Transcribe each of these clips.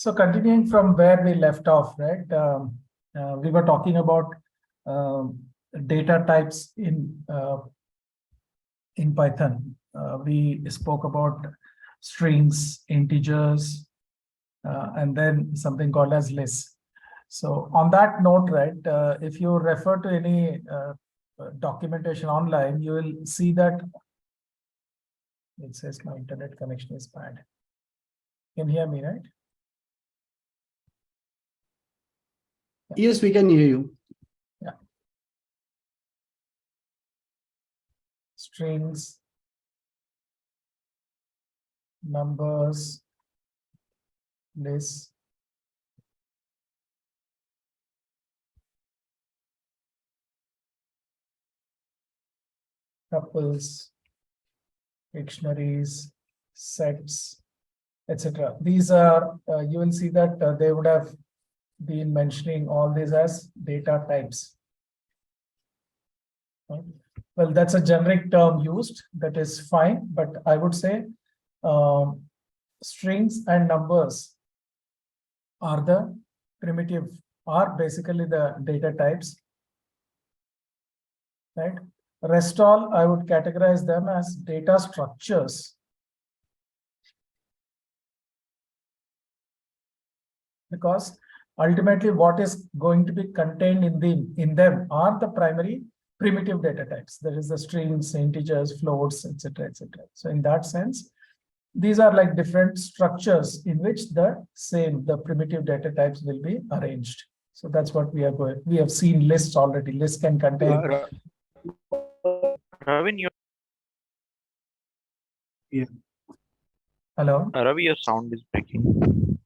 So continuing from where we left off, right? We were talking about data types in Python. We spoke about strings, integers, and then something called as lists. So on that note, right, if you refer to any documentation online, you will see that it says my internet connection is bad. You can hear me, right? Yes, we can hear you. Yeah. Strings, numbers, lists, tuples, dictionaries, sets, etc. These are, you will see that they would have been mentioning all these as data types. Right? Well, that's a generic term used, that is fine, but I would say strings and numbers are the primitive, are basically the data types, right? Rest all, I would categorize them as data structures. Because ultimately what is going to be contained in them are the primary primitive data types. There is the strings, integers, floats, etc., etc. So in that sense, these are like different structures in which the primitive data types will be arranged. So that's what we are going. We have seen lists already. Lists can contain. Ravin, Yeah. Hello. Ravi, your sound is breaking.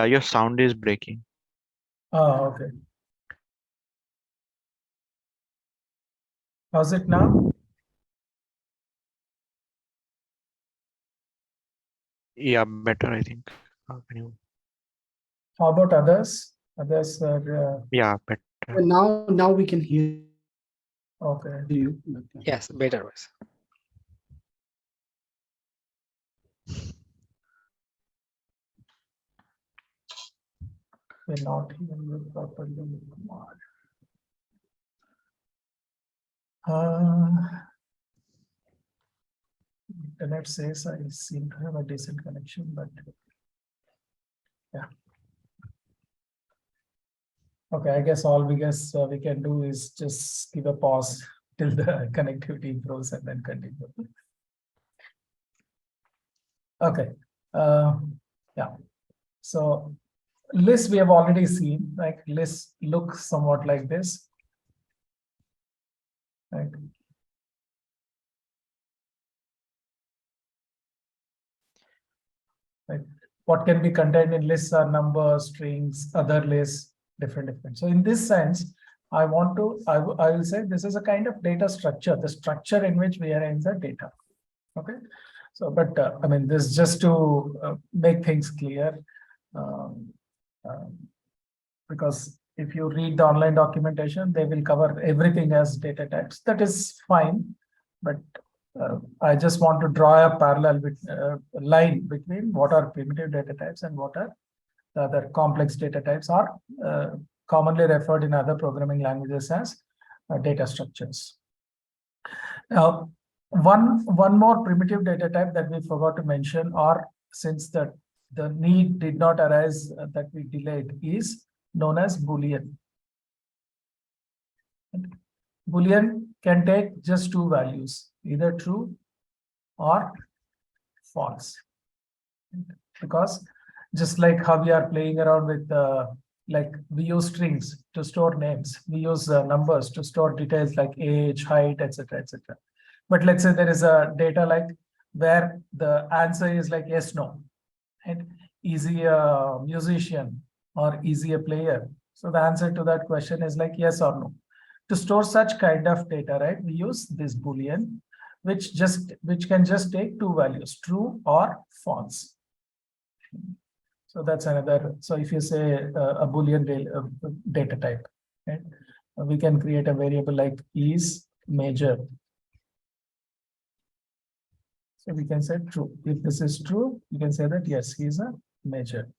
Your sound is breaking. Oh, okay. How's it now? Yeah, better, I think. How about others? Others are. Yeah, better. Now we can hear Okay. you. Yes, better was. We're not hearing you properly. Internet says I seem to have a decent connection, but yeah. Okay, I guess all we can do is just give a pause till the connectivity improves and then continue. Okay. Yeah. So lists we have already seen, like lists look somewhat like this. Right. Right. What can be contained in lists are numbers, strings, other lists, different. So in this sense, I will say this is a kind of data structure, the structure in which we arrange the data. Okay. So, but I mean, this is just to make things clear, because if you read the online documentation, they will cover everything as data types. That is fine, but I just want to draw a parallel with line between what are primitive data types and what are the other complex data types, are commonly referred in other programming languages as data structures. Now, one more primitive data type that we forgot to mention, or since the need did not arise that we delayed, is known as Boolean. Boolean can take just two values, either true or false. Because just like how we are playing around with, like we use strings to store names, we use numbers to store details like age, height, etc., etc. But let's say there is a data like where the answer is like yes, no, and is he a musician or is he a player? So the answer to that question is like yes or no. To store such kind of data, right, we use this Boolean, which can just take two values, true or false. So that's another. So if you say a Boolean data type, right, we can create a variable like is major. So we can say true. If this is true, you can say that yes, he is a major.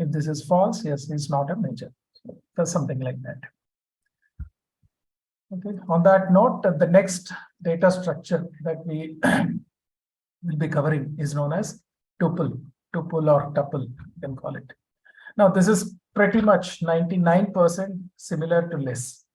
If this is false, yes, it's not a major. So that's something like that. Okay. On that note, the next data structure that we will be covering is known as tuple or tuple, you can call it. Now, this is pretty much 99% similar to list,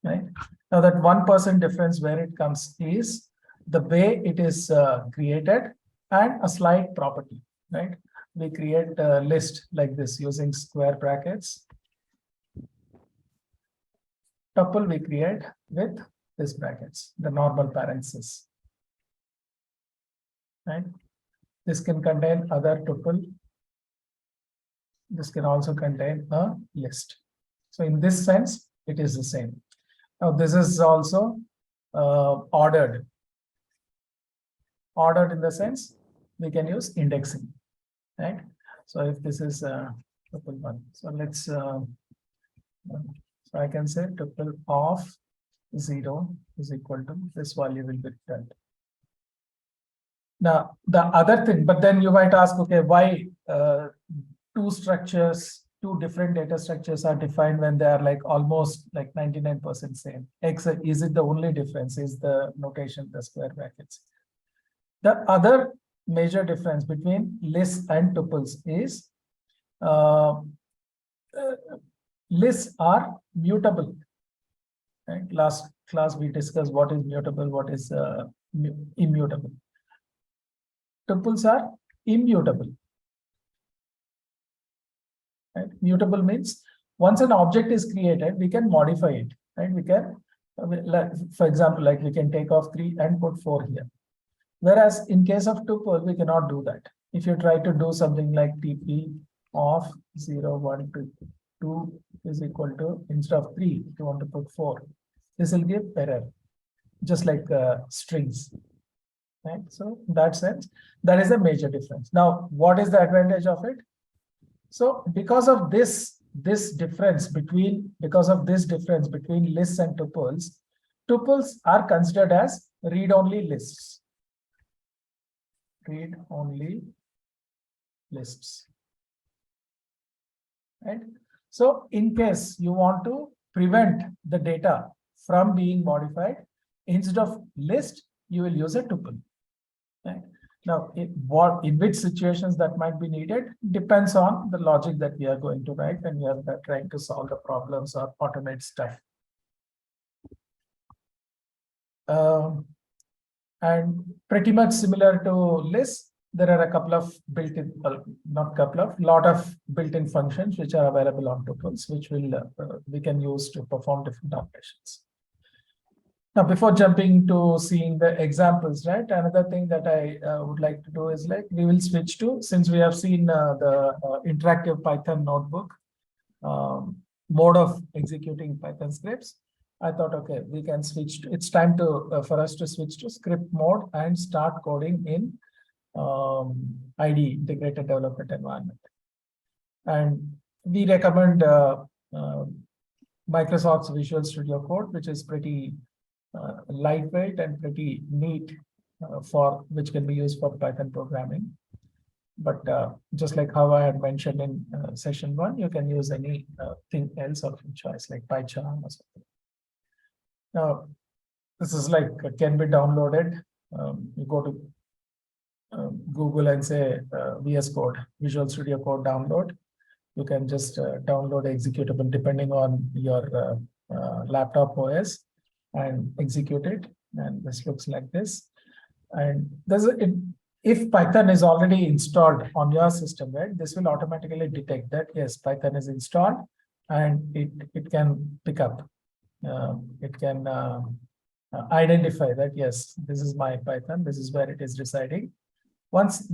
right? Now, that 1% difference where it comes is the way it is created and a slight property, right? We create a list like this using square brackets. Tuple we create with these brackets, the normal parentheses, right? This can contain other tuple. This can also contain a list. So in this sense, it is the same. Now this is also ordered. Ordered in the sense we can use indexing, right? So if this is tuple 1, so let's so I can say tuple of 0 is equal to this value will be returned. Now the other thing, but then you might ask, okay, why two different data structures are defined when they are like almost like 99% same? Is it the only difference? Is the notation the square brackets? The other major difference between lists and tuples is lists are mutable. Right? Last class we discussed what is mutable, what is immutable. Tuples are immutable. Right? Mutable means once an object is created, we can modify it. Right? We can, for example, like we can take off 3 and put 4 here. Whereas in case of tuple, we cannot do that. If you try to do something like TP of 0, 1, 2 is equal to, instead of 3, if you want to put 4, this will give error, just like strings. Right? So in that sense, that is a major difference. Now, what is the advantage of it? So because of this difference between lists and tuples, tuples are considered as read-only lists. Read-only lists. Right? So in case you want to prevent the data from being modified, instead of list, you will use a tuple. Right? Now, in which situations that might be needed depends on the logic that we are going to write when we are trying to solve the problems or automate stuff. And pretty much similar to lists, there are a couple of built-in, lot of built-in functions which are available on tuples, which we can use to perform different operations. Now, before jumping to seeing the examples, right, another thing that I would like to do is like we will switch to, since we have seen the interactive Python notebook mode of executing Python scripts, I thought, okay, we can switch to, it's time to for us to switch to script mode and start coding in IDE, Integrated Development Environment. And we recommend Microsoft's Visual Studio Code, which is pretty lightweight and pretty neat for which can be used for Python programming. But just like how I had mentioned in session 1, you can use any thing else of your choice, like PyCharm or something. Now, this is like can be downloaded. You go to Google and say VS Code, Visual Studio Code download. You can just download executable depending on your laptop OS and execute it. And this looks like this. And if Python is already installed on your system, right, this will automatically detect that yes, Python is installed, and it can pick up. It can identify that yes, this is my Python, this is where it is residing. Once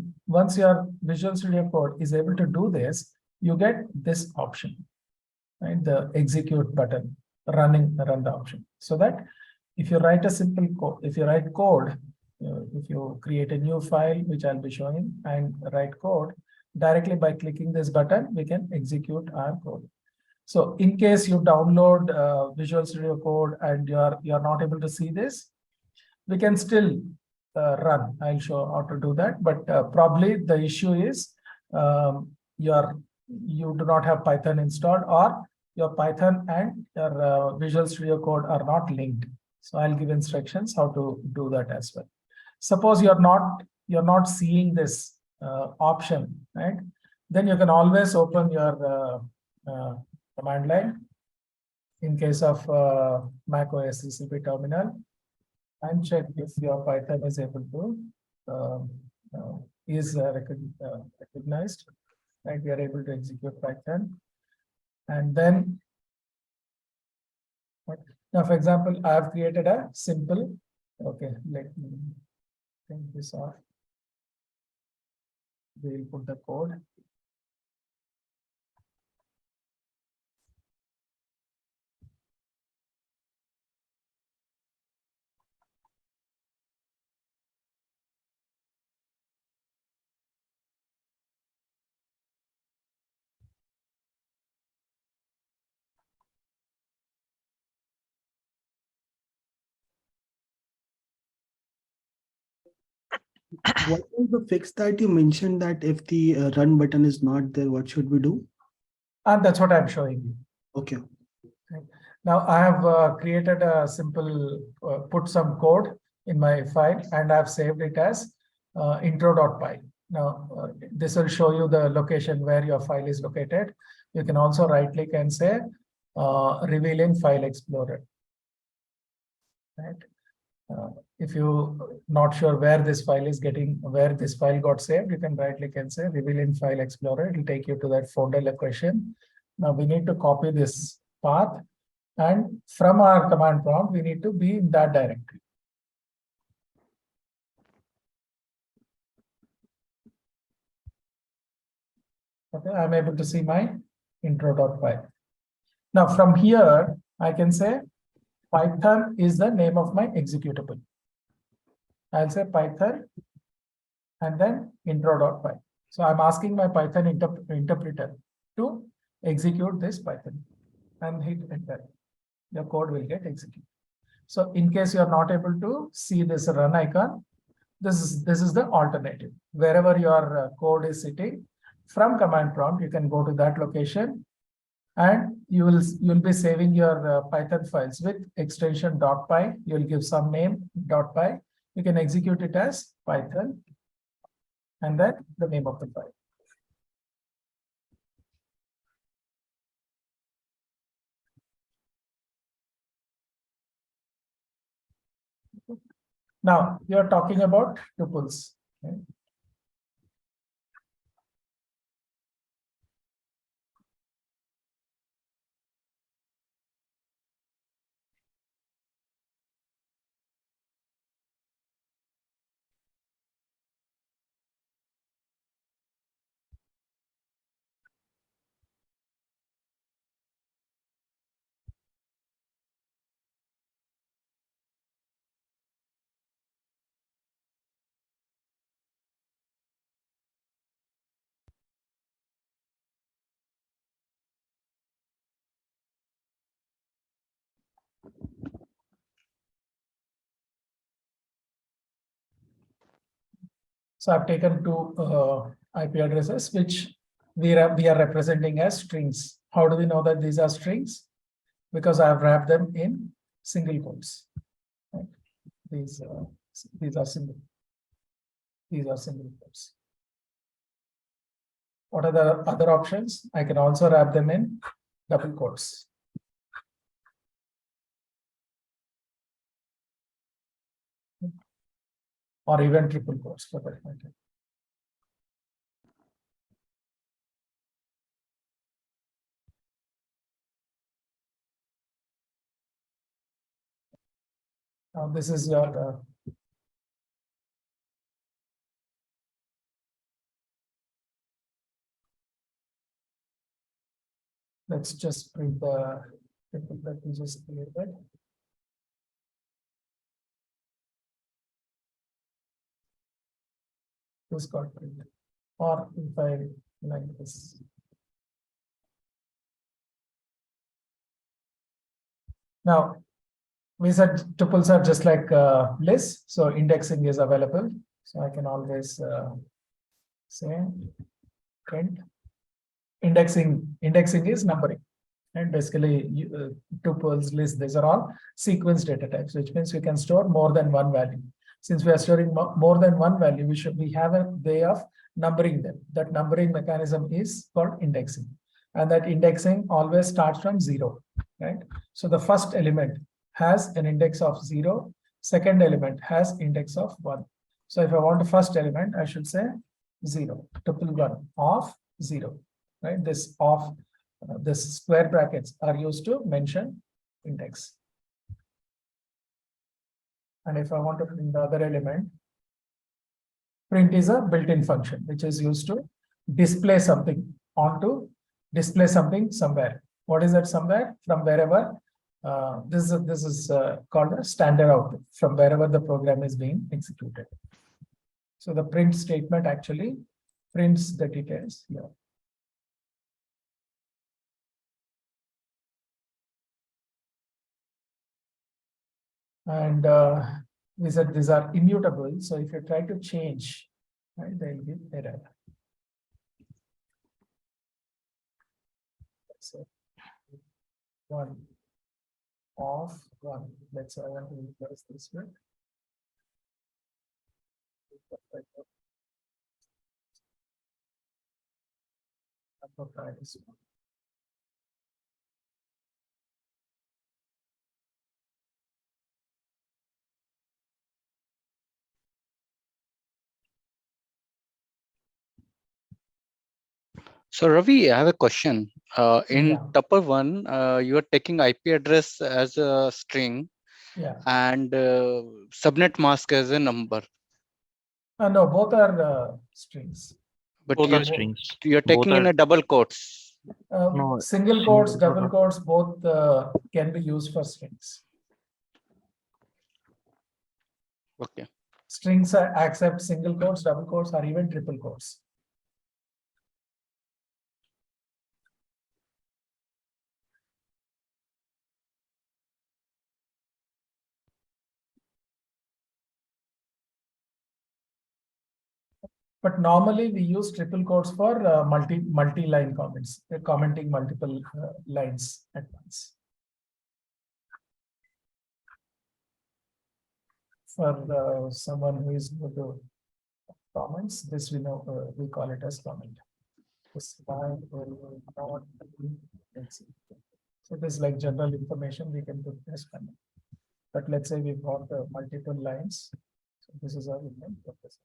your Visual Studio Code is able to do this, you get this option, right? The execute button, run the option. So that if you write a simple code, if you create a new file, which I'll be showing, and write code directly by clicking this button, we can execute our code. So in case you download Visual Studio Code and you're not able to see this, we can still run. I'll show how to do that. But probably the issue is your you do not have Python installed, or your Python and your Visual Studio Code are not linked. So I'll give instructions how to do that as well. Suppose you're not seeing this option, right? Then you can always open your command line in case of Mac OS CCP terminal and check if your Python is able to recognized, right? We are able to execute Python, and then now, for example, I have created a simple. Okay, let me take this off. We will put the code. What was the fix that you mentioned that if the run button is not there, what should we do? And that's what I'm showing you. Okay. Now I have created a simple, put some code in my file, and I've saved it as intro.py. Now this will show you the location where your file is located. You can also right click and say reveal in file explorer. Right. If you not sure where this file got saved, you can right click and say reveal in file explorer. It will take you to that folder location. Now we need to copy this path, and from our command prompt, we need to be in that directory. Okay, I'm able to see my intro.py. Now from here, I can say Python is the name of my executable. I'll say Python and then intro.py. So I'm asking my Python interpreter to execute this Python and hit enter. Your code will get executed. So in case you're not able to see this run icon, this is the alternative. Wherever your code is sitting, from command prompt, you can go to that location, and you'll be saving your Python files with extension .py. You'll give some name .py. You can execute it as Python and then the name of the file. Now you're talking about tuples. Okay? So I've taken two IP addresses, which we are representing as strings. How do we know that these are strings? Because I have wrapped them in single quotes. Right? These are single. These are single quotes. What are the other options? I can also wrap them in double quotes. Or even triple quotes for that matter. Now this is your let's just print the that we just created. This got printed. Or if I like this. Now, we said tuples are just like lists, so indexing is available. So I can always say print indexing is numbering. And basically, tuples, lists, these are all sequence data types, which means we can store more than one value. Since we are storing more than one value, we have a way of numbering them. That numbering mechanism is called indexing. And that indexing always starts from 0, right? So the first element has an index of 0, second element has index of 1. So if I want the first element, I should say 0, tuple 1 of 0, right? This of this square brackets are used to mention index. And if I want to print the other element, print is a built-in function which is used to display something somewhere. What is that somewhere? From wherever this is called a standard output, from wherever the program is being executed. So the print statement actually prints the details here. And we said these are immutable. So if you try to change, right, they'll give error. So 1 of 1. Let's say I want to replace this with So Ravi, I have a question. In Yeah. tuple 1, you are taking IP address as a string Yeah. and subnet mask as a number. No, both are strings. But Both you, are strings. you're Both taking in are a double quotes. no Single quotes, single double quotes, both can be used for strings. Okay. Strings accept single quotes, double quotes, or even triple quotes. But normally we use triple quotes for multi-line comments, commenting multiple lines at once. For someone who is good to comments, this we know we call it as comment. This line will not be. So this is like general information we can put as comment. But let's say we've got multiple lines. So this is how we can put this.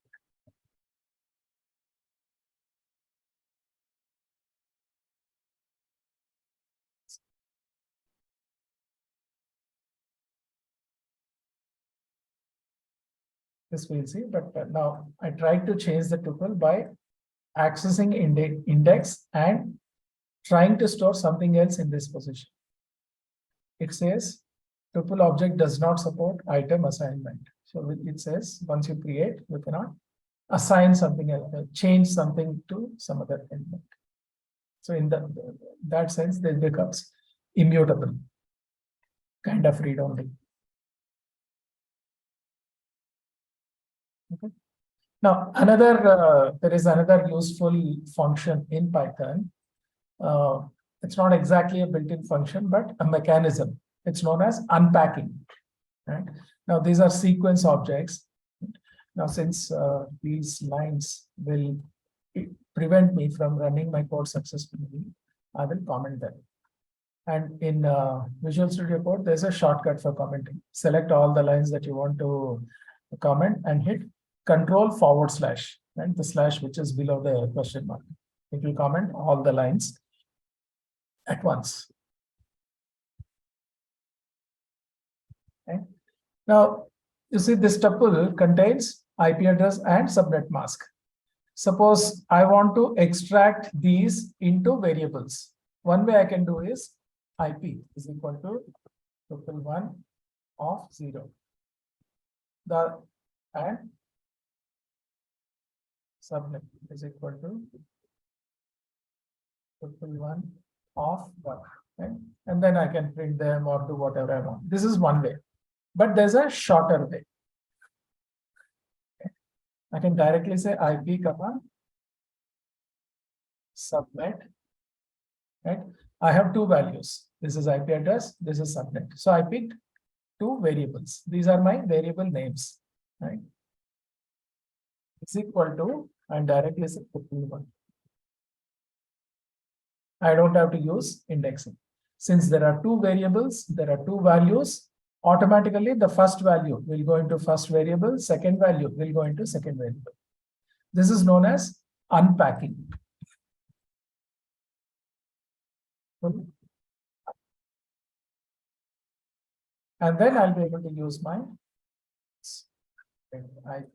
This we'll see, but now I tried to change the tuple by accessing index and trying to store something else in this position. It says tuple object does not support item assignment. So it says once you create, you cannot assign something else, change something to some other element. So in that sense, this becomes immutable, kind of read only. Okay. Now, there is another useful function in Python. It's not exactly a built-in function, but a mechanism. It's known as unpacking. Right? Now, these are sequence objects. Now, since these lines will prevent me from running my code successfully, I will comment them. And in Visual Studio Code, there's a shortcut for commenting. Select all the lines that you want to comment and hit Control// and the slash which is below the question mark. It will comment all the lines at once. Okay. Now, you see this tuple contains IP address and subnet mask. Suppose I want to extract these into variables. One way I can do is IP is equal to tuple 1 of 0. And subnet is equal to tuple 1 of 1. Okay? And then I can print them or do whatever I want. This is one way. But there's a shorter way. Okay. I can directly say IP, subnet right? I have two values. This is IP address, this is subnet. So I picked two variables. These are my variable names, right? Is equal to, and directly say tuple one. I don't have to use indexing. Since there are two variables, there are two values, automatically the first value will go into first variable, second value will go into second variable. This is known as unpacking. And then I'll be able to use my IP.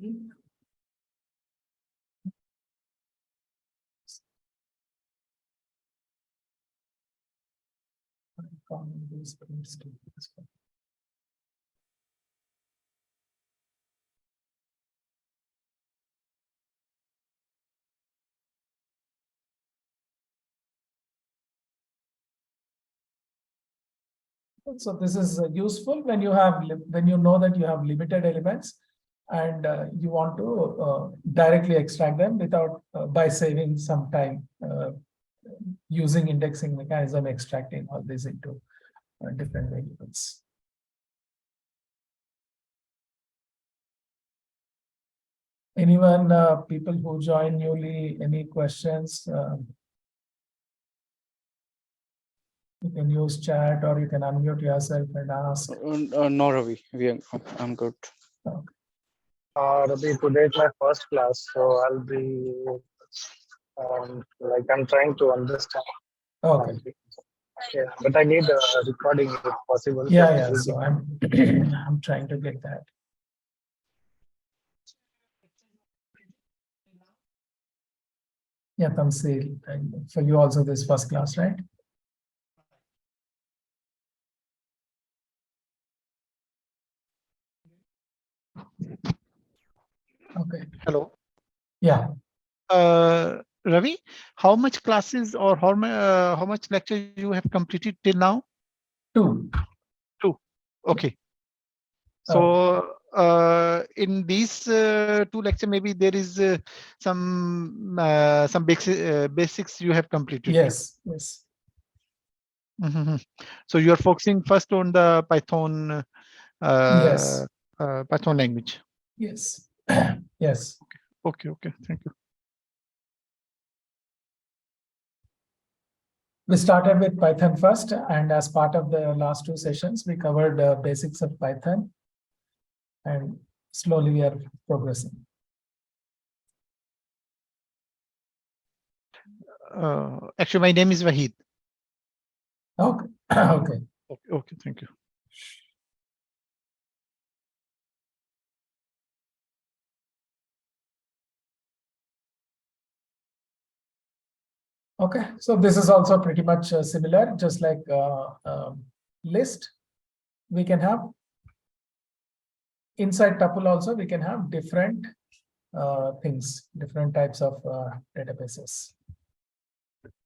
So this is useful when you have when you know that you have limited elements and you want to directly extract them without by saving some time using indexing mechanism, extracting all this into different variables. Anyone, people who join newly, any questions? You can use chat or you can unmute yourself and ask. No, Ravi, I'm good. Ravi, today is my first class, so I'll be like I'm trying to understand. Okay. Yeah, but I need a recording if possible. Yeah. So I'm I'm trying to get that. Yeah, Tamsil, for you also this first class, right? Okay. Hello. Yeah. Ravi, how much classes or how much lecture you have completed till now? Two. Okay. Oh. So in these two lecture, maybe there is some basics you have completed. Yes. Mhm. So you are focusing first on the Python. Yes. Python language. Yes. Yes. Okay. Thank you. We started with Python first, and as part of the last two sessions, we covered basics of Python, and slowly we are progressing. Actually, my name is Wahid. Okay. Okay. Thank you. Okay, so this is also pretty much similar, just like list. We can have inside tuple also, we can have different things, different types of databases.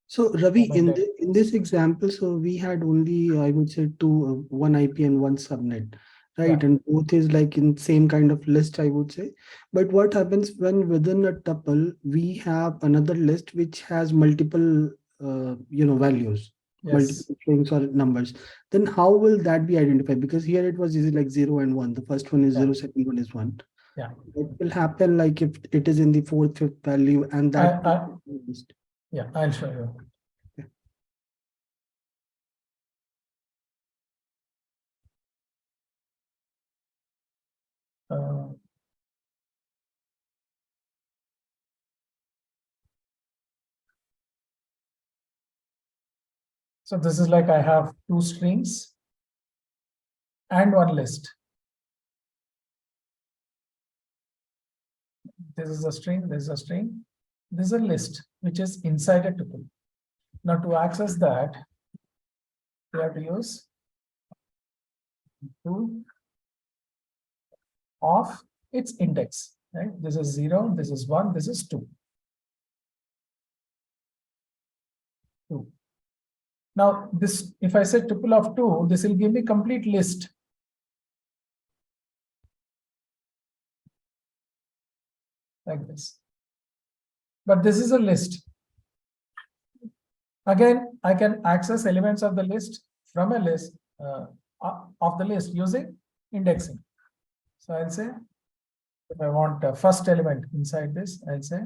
So Ravi, in this example, so we had only, I would say, one IP and one subnet, right? Yeah. And both is like in same kind of list, I would say. But what happens when within a tuple we have another list which has multiple, values, Yes. multiple strings or numbers? Then how will that be identified? Because here it was easy, like 0 and 1. The first one is 0, second one is 1. Yeah. What will happen like if it is in the fourth, fifth value and that list? Yeah, I'll show you. So this is like I have two strings and one list. This is a string, this is a string. This is a list which is inside a tuple. Now to access that, we have to use to of its index, right? This is 0, this is 1, this is 2. Now this, if I say tuple of 2, this will give me complete list. Like this. But this is a list. Again, I can access elements of the list from a list of the list using indexing. So I'll say, if I want the first element inside this, I'll say,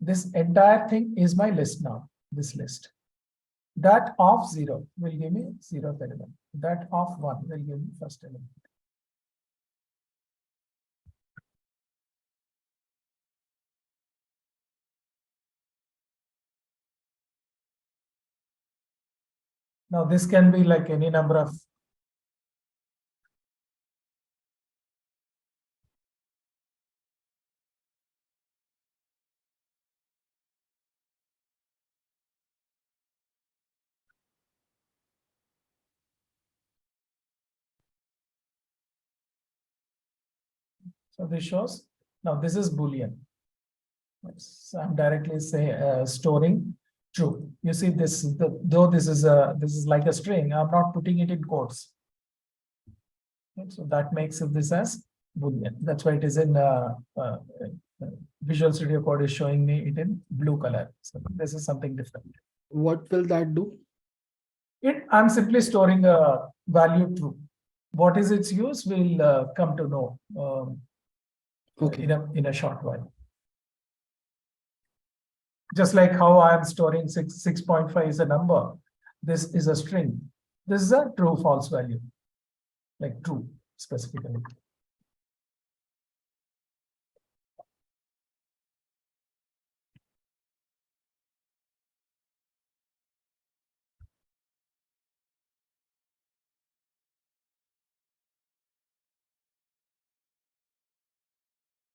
this entire thing is my list now, this list. That of 0 will give me 0th element. That of 1 will give me first element. Now this can be like any number of so this shows now this is Boolean. So I'm directly storing true. You see this though this is like a string, I'm not putting it in quotes. Okay, so that makes this as Boolean. That's why it is in Visual Studio Code is showing me it in blue color. So this is something different. What will that do? I'm simply storing a value true. What is its use? We'll come to know Okay. in a short while. Just like how I am storing 6.5 is a number. This is a string. This is a true false value, like true specifically.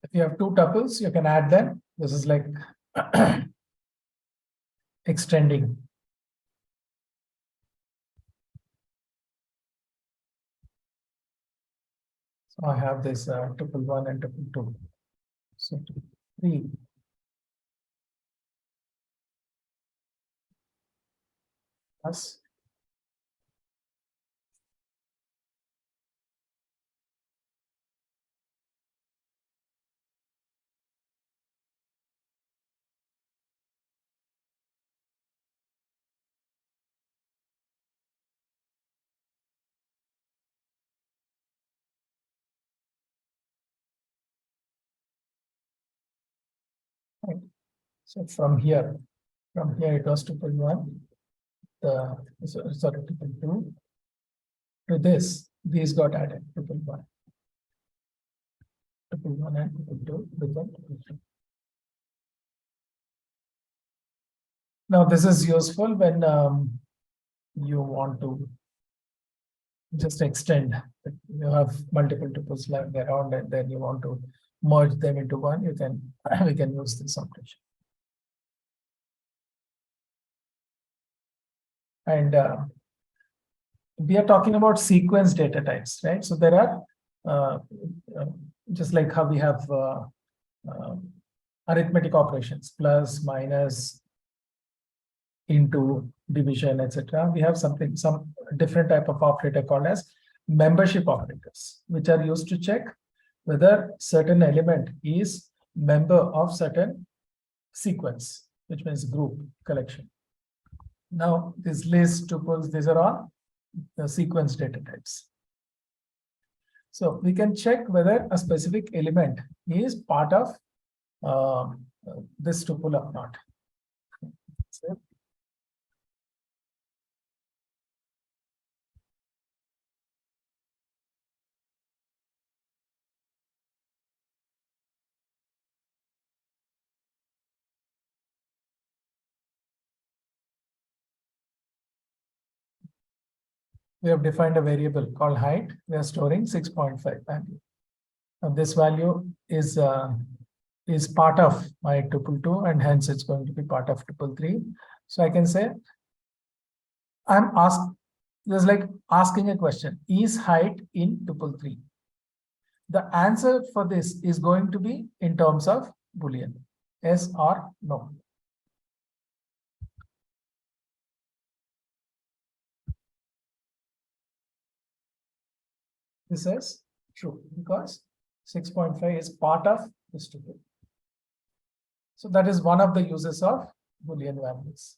If you have two tuples, you can add them. This is like extending. So I have this tuple 1 and tuple 2. So 3. Plus right. So from here it was tuple 1, sorry, tuple 2. To this, these got added, tuple 1. Tuple 1 and tuple 2 become tuple 2. Now this is useful when you want to just extend. You have multiple tuples lying around and then you want to merge them into one. You can we can use this operation. And we are talking about sequence data types, right? So there are just like how we have arithmetic operations, plus, minus, into, division, etc. We have some different type of operator called as membership operators, which are used to check whether certain element is member of certain sequence, which means group collection. Now, this list, tuples, these are all the sequence data types. So we can check whether a specific element is part of this tuple or not. So, we have defined a variable called height. We are storing 6.5 value. Now this value is part of my tuple 2, and hence it's going to be part of tuple 3. So I can say there's like asking a question: is height in tuple 3? The answer for this is going to be in terms of Boolean, yes or no. This is true because 6.5 is part of this tuple. So that is one of the uses of Boolean values.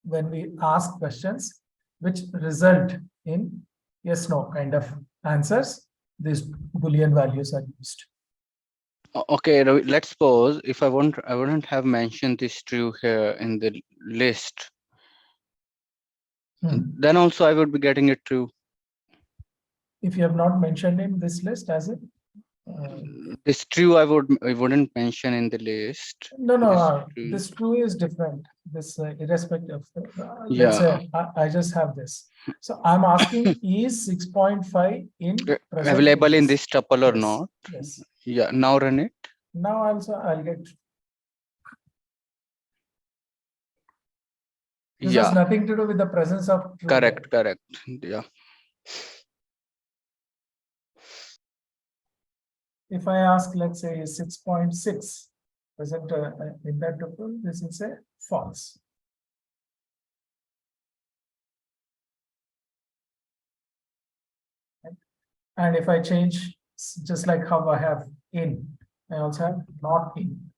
when we ask questions which result in yes, no kind of answers, these Boolean values are used. Okay, Ravi, let's suppose if I wouldn't have mentioned this true here in the list, then also I would be getting it true. If you have not mentioned in this list as it, This true I wouldn't mention in the list. no, This true. this true is different. This irrespective of let's Yeah. say I just have this. So I'm asking is 6.5 in present Available in index? this tuple or Yes, not? yes. Yeah. Now run it. Now also I'll get. This has nothing to do with the presence of true. Correct. Yeah. If I ask, let's say 6.6 present in that tuple, this is a false. And if I change, just like how I have in, I also have not in.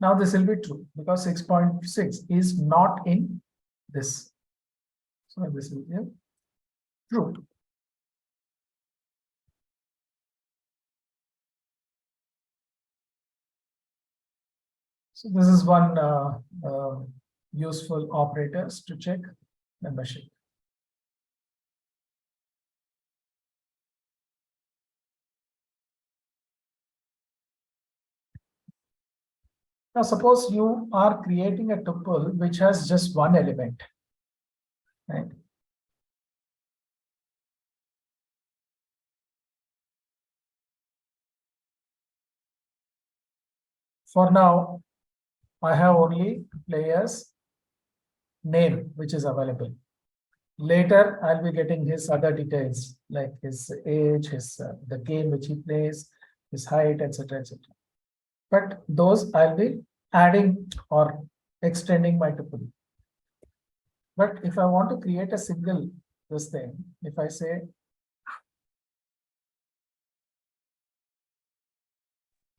Now this will be true because 6.6 is not in this. So this will be true. So this is one useful operators to check membership. Now, suppose you are creating a tuple which has just one element, right? For now, I have only player's name which is available. Later, I'll be getting his other details like his age, his the game which he plays, his height, etc., etc. But those I'll be adding or extending my tuple. But if I want to create a single this thing, if I say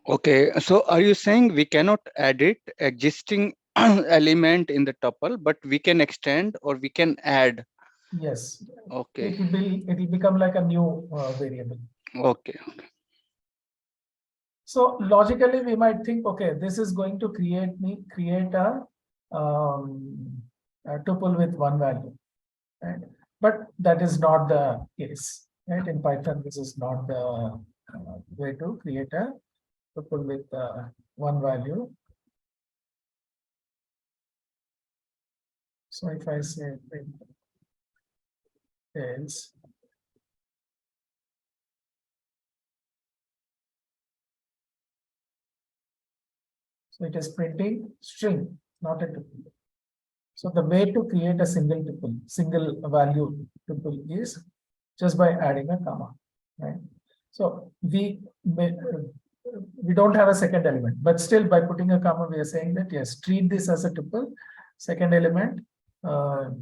Okay, so are you saying we cannot edit existing element in the tuple, but we can extend or we can add? yes, Okay. it will become like a new variable. Okay. So logically, we might think, okay, this is going to create a tuple with one value, right? But that is not the case, right? In Python, this is not the way to create a tuple with one value. So if I say else, so it is printing string, not a tuple. So the way to create a single tuple, single value tuple is just by adding a comma, right? So we don't have a second element, but still by putting a comma, we are saying that yes, treat this as a tuple. Second element. So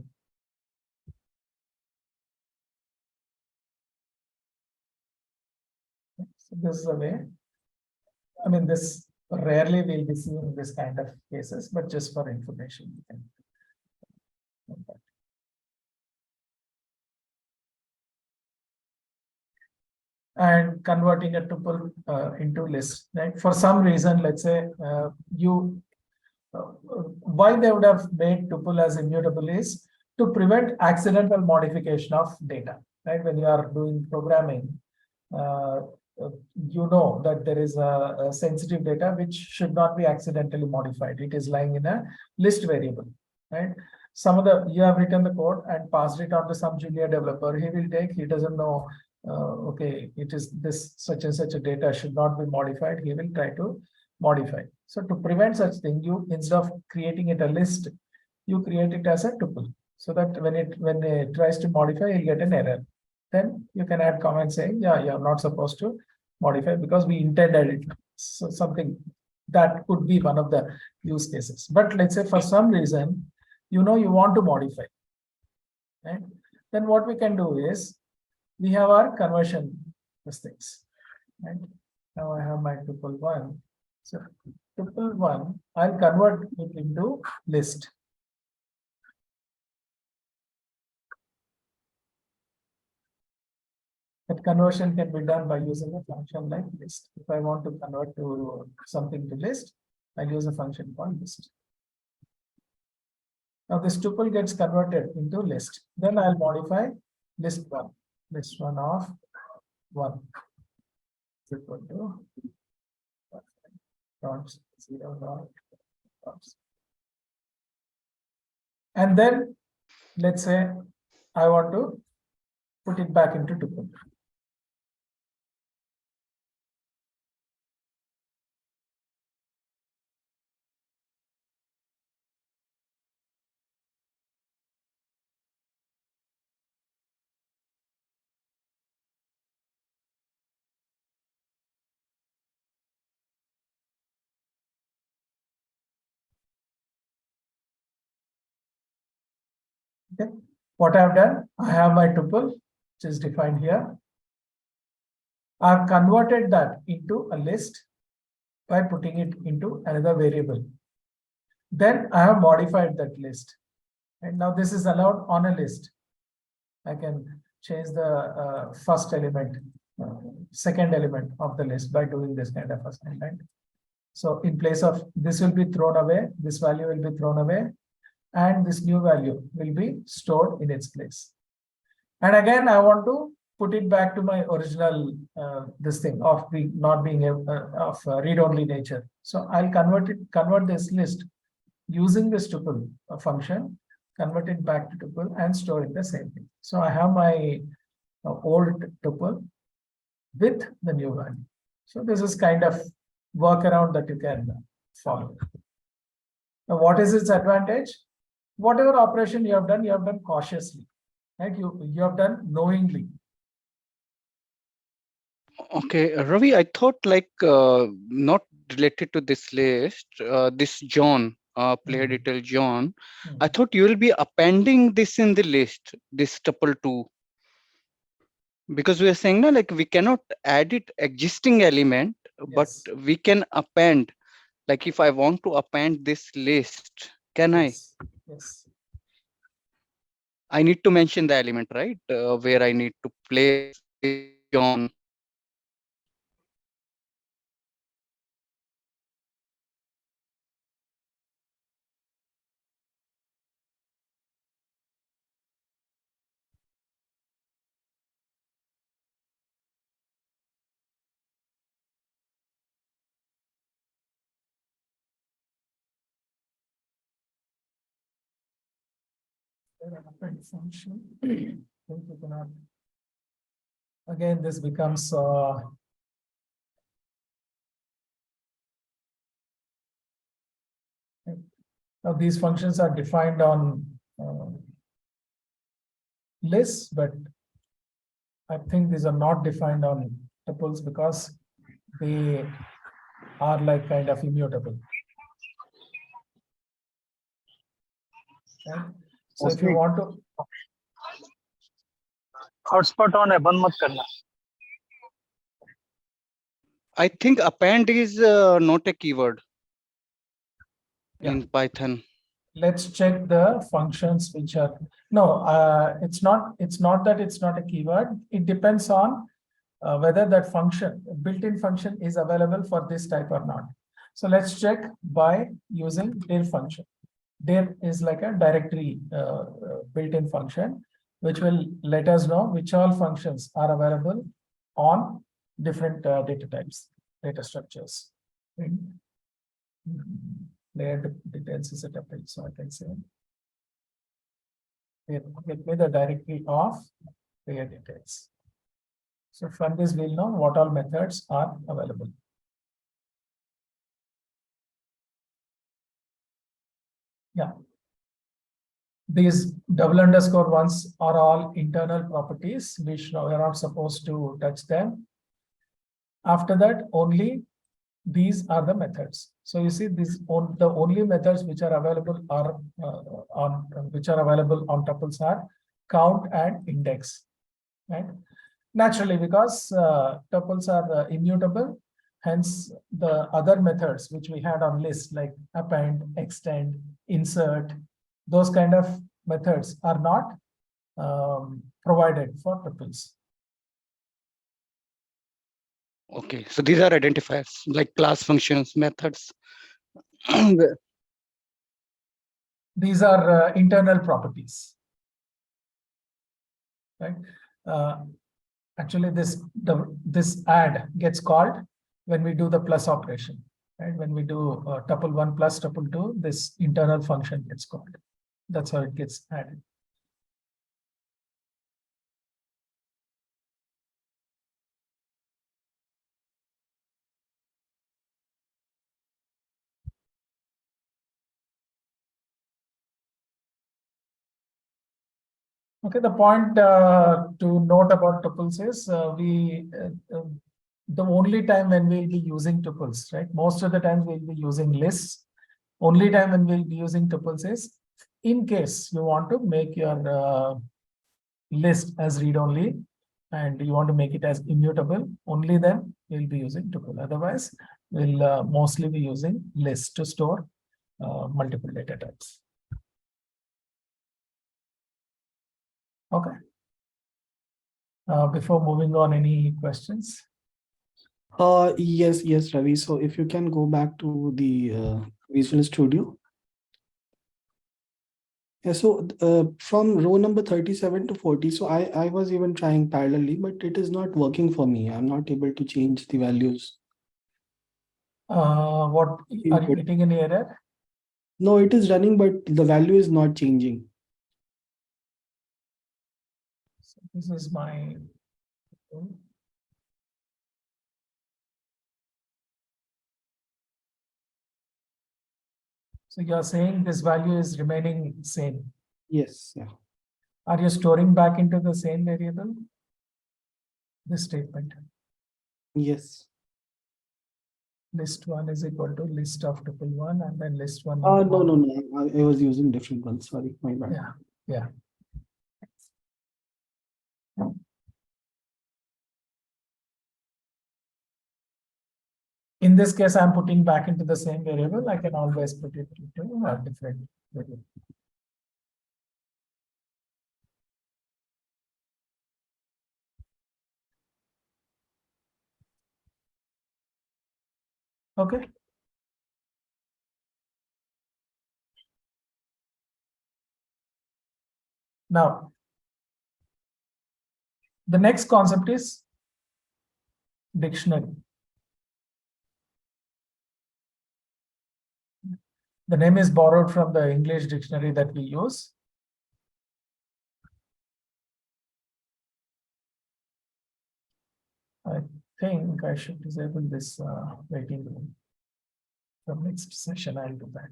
this is a way. I mean, this rarely will be seen in this kind of cases, but just for information. You can. And converting a tuple into list, right? For some reason, let's say why they would have made tuple as immutable is to prevent accidental modification of data, right? When you are doing programming, you know that there is a sensitive data which should not be accidentally modified. It is lying in a list variable, right? You have written the code and passed it on to some junior developer. He doesn't know. Okay, it is this such and such a data should not be modified. He will try to modify. So to prevent such thing, you instead of creating it a list, you create it as a tuple, so that when it tries to modify, you'll get an error. Then you can add comment saying, yeah, you're not supposed to modify because we intended it. So something that could be one of the use cases. But let's say for some reason, you want to modify, right? Then what we can do is we have our conversion things, right? Now I have my tuple 1. So tuple 1, I'll convert it into list. That conversion can be done by using a function like list. If I want to convert to something to list, I'll use a function called list. Now this tuple gets converted into list. Then I'll modify list 1. List 1 of 1 is equal to dot 0 dot. And then let's say I want to put it back into tuple. Okay. What I've done, I have my tuple, which is defined here. I've converted that into a list by putting it into another variable. Then I have modified that list. And now this is allowed on a list. I can change the first element, second element of the list by doing this kind of assignment. So in place of this will be thrown away, this value will be thrown away, and this new value will be stored in its place. And again, I want to put it back to my original this thing of the not being of read-only nature. So I'll convert this list using this tuple function, convert it back to tuple and store it the same thing. So I have my old tuple with the new value. So this is kind of workaround that you can follow. Now, what is its advantage? Whatever operation you have done cautiously, right? You have done knowingly. Okay, Ravi, I thought like not related to this list, this John, player detail John, I thought you will be appending this in the list, this tuple 2. Because we are saying no, like we cannot edit existing element, but we can append. Like if I want to append this list, can I? Yes. I need to mention the element, right? Where I need to place John. Append function. Again, this becomes now these functions are defined on lists, but I think these are not defined on tuples because they are like kind of immutable. Okay. So if you want to hotspot on है बंद मत करना. I think append is not a keyword in Python. Let's check the functions which are it's not that it's not a keyword. It depends on whether that function, built-in function, is available for this type or not. So let's check by using dir function. Dir is like a directory built-in function which will let us know which all functions are available on different data types, data structures. Layered details is a tuple, so I can say get me the directory of layer details. So from this we'll know what all methods are available. Yeah. These double underscore ones are all internal properties which we are not supposed to touch them. After that, only these are the methods. So you see, the only methods which are available are on tuples are count and index, right? Naturally, because tuples are immutable, Hence, the other methods which we had on list like append, extend, insert, those kind of methods are not provided for tuples. Okay, so these are identifiers like class functions, methods. These are internal properties, right? Actually, this add gets called when we do the plus operation, right? When we do tuple 1 plus tuple 2, this internal function gets called. That's how it gets added. Okay, the point to note about tuples is the only time when we'll be using tuples, right? Most of the time we'll be using lists. Only time when we'll be using tuples is in case you want to make your list as read-only and you want to make it as immutable, only then we'll be using tuple. Otherwise, we'll mostly be using list to store multiple data types. Okay. Before moving on, any questions? Yes, Ravi. So if you can go back to the Visual Studio. Yeah, so from row number 37 to 40, so I was even trying parallelly, but it is not working for me. I'm not able to change the values. What are you getting any error? No, it is running, but the value is not changing. So this is my. So you're saying this value is remaining same. Yes. Yeah. Are you storing back into the same variable? This statement. Yes. List 1 is equal to list of tuple 1 and then list 1. No. I was using different ones. Sorry, my bad. Yeah. In this case, I'm putting back into the same variable. I can always put it into a different variable. Okay. Now, the next concept is dictionary. The name is borrowed from the English dictionary that we use. I think I should disable this waiting room. For next session, I'll do that.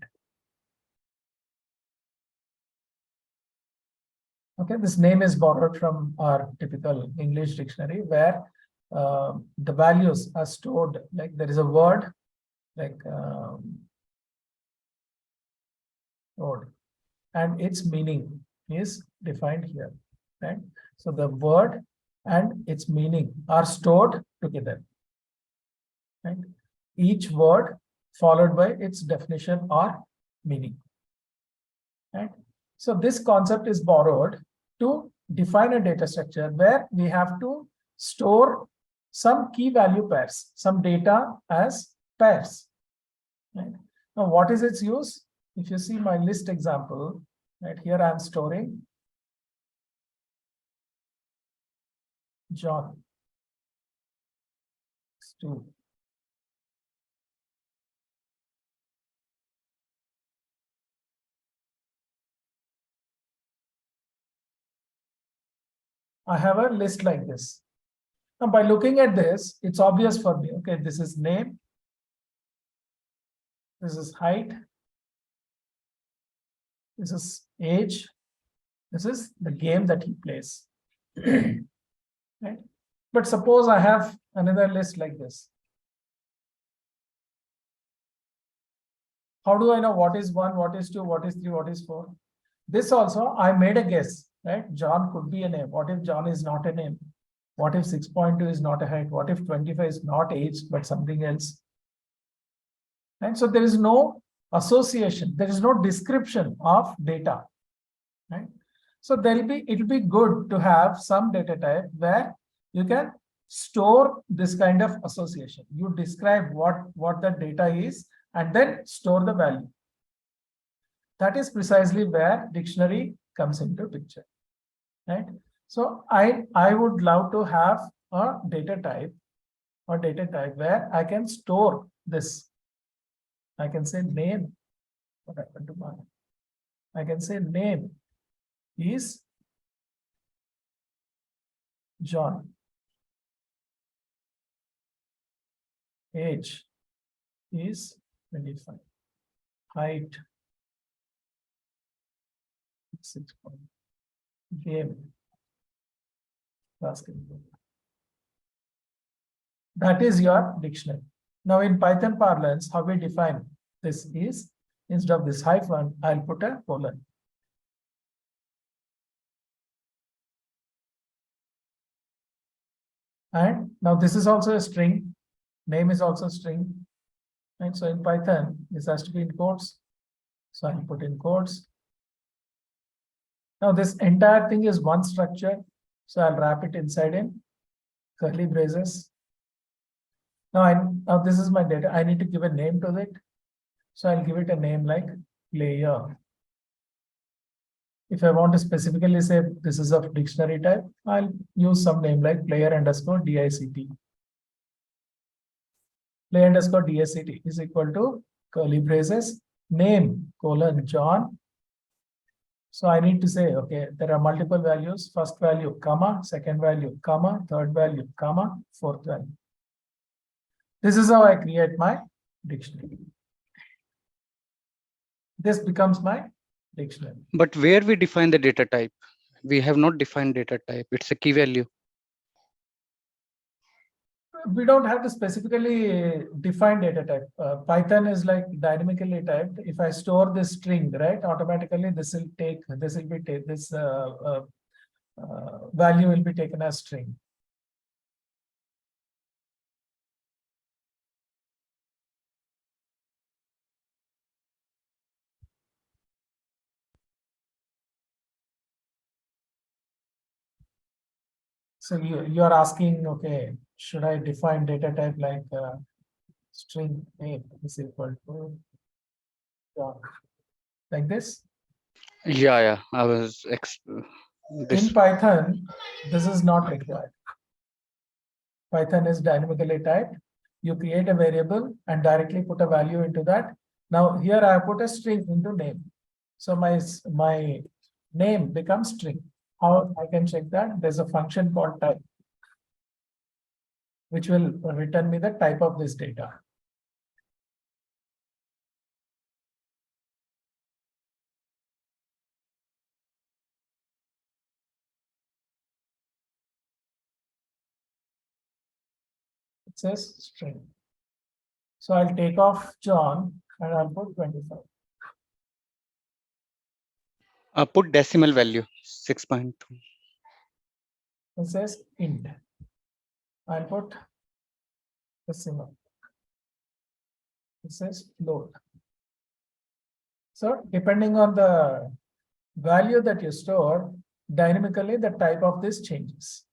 Okay, this name is borrowed from our typical English dictionary where the values are stored, like there is a word like word, and its meaning is defined here, right? So the word and its meaning are stored together, right? Each word followed by its definition or meaning, right? So this concept is borrowed to define a data structure where we have to store some key value pairs, some data as pairs, right? Now, what is its use? If you see my list example, right here, I'm storing John. 2. I have a list like this. Now, by looking at this, it's obvious for me. Okay, this is name. This is height. This is age. This is the game that he plays. Right? But suppose I have another list like this. How do I know what is 1, what is 2, what is 3, what is 4? This also, I made a guess, right? John could be a name. What if John is not a name? What if 6.2 is not a height? What if 25 is not age, but something else? And so there is no association, there is no description of data, right? So it will be good to have some data type where you can store this kind of association. You describe what the data is and then store the value. That is precisely where dictionary comes into picture, right? So I would love to have a data type where I can store this. I can say name. What happened to mine? I can say name is John. Age is 25. Height 6 point. Game basketball. That is your dictionary. Now in Python parlance, how we define this is, instead of this hyphen, I'll put a colon. And now this is also a string. Name is also a string. And so in Python, this has to be in quotes. So I'll put in quotes. Now this entire thing is one structure. So I'll wrap it inside in curly braces. Now this is my data. I need to give a name to it. So I'll give it a name like player. If I want to specifically say this is of dictionary type, I'll use some name like player underscore DICT. Player underscore DICT is equal to curly braces name colon John. So I need to say, okay, there are multiple values. First value, comma, second value, comma, third value, comma, fourth value. This is how I create my dictionary. This becomes my dictionary. But where we define the data type? We have not defined data type. It's a key value. We don't have to specifically define data type. Python is like dynamically typed. If I store this string, right, automatically this value will be taken as string. So you are asking, okay, should I define data type like string name is equal to like this? Yeah. I was In Python, this is not required. Python is dynamically typed. You create a variable and directly put a value into that. Now here I put a string into name. So my name becomes string. How I can check that? There's a function called type, which will return me the type of this data. It says string. So I'll take off John and I'll put 25. put decimal value 6.2. It says int. I'll put decimal. It says float. So depending on the value that you store, dynamically the type of this changes.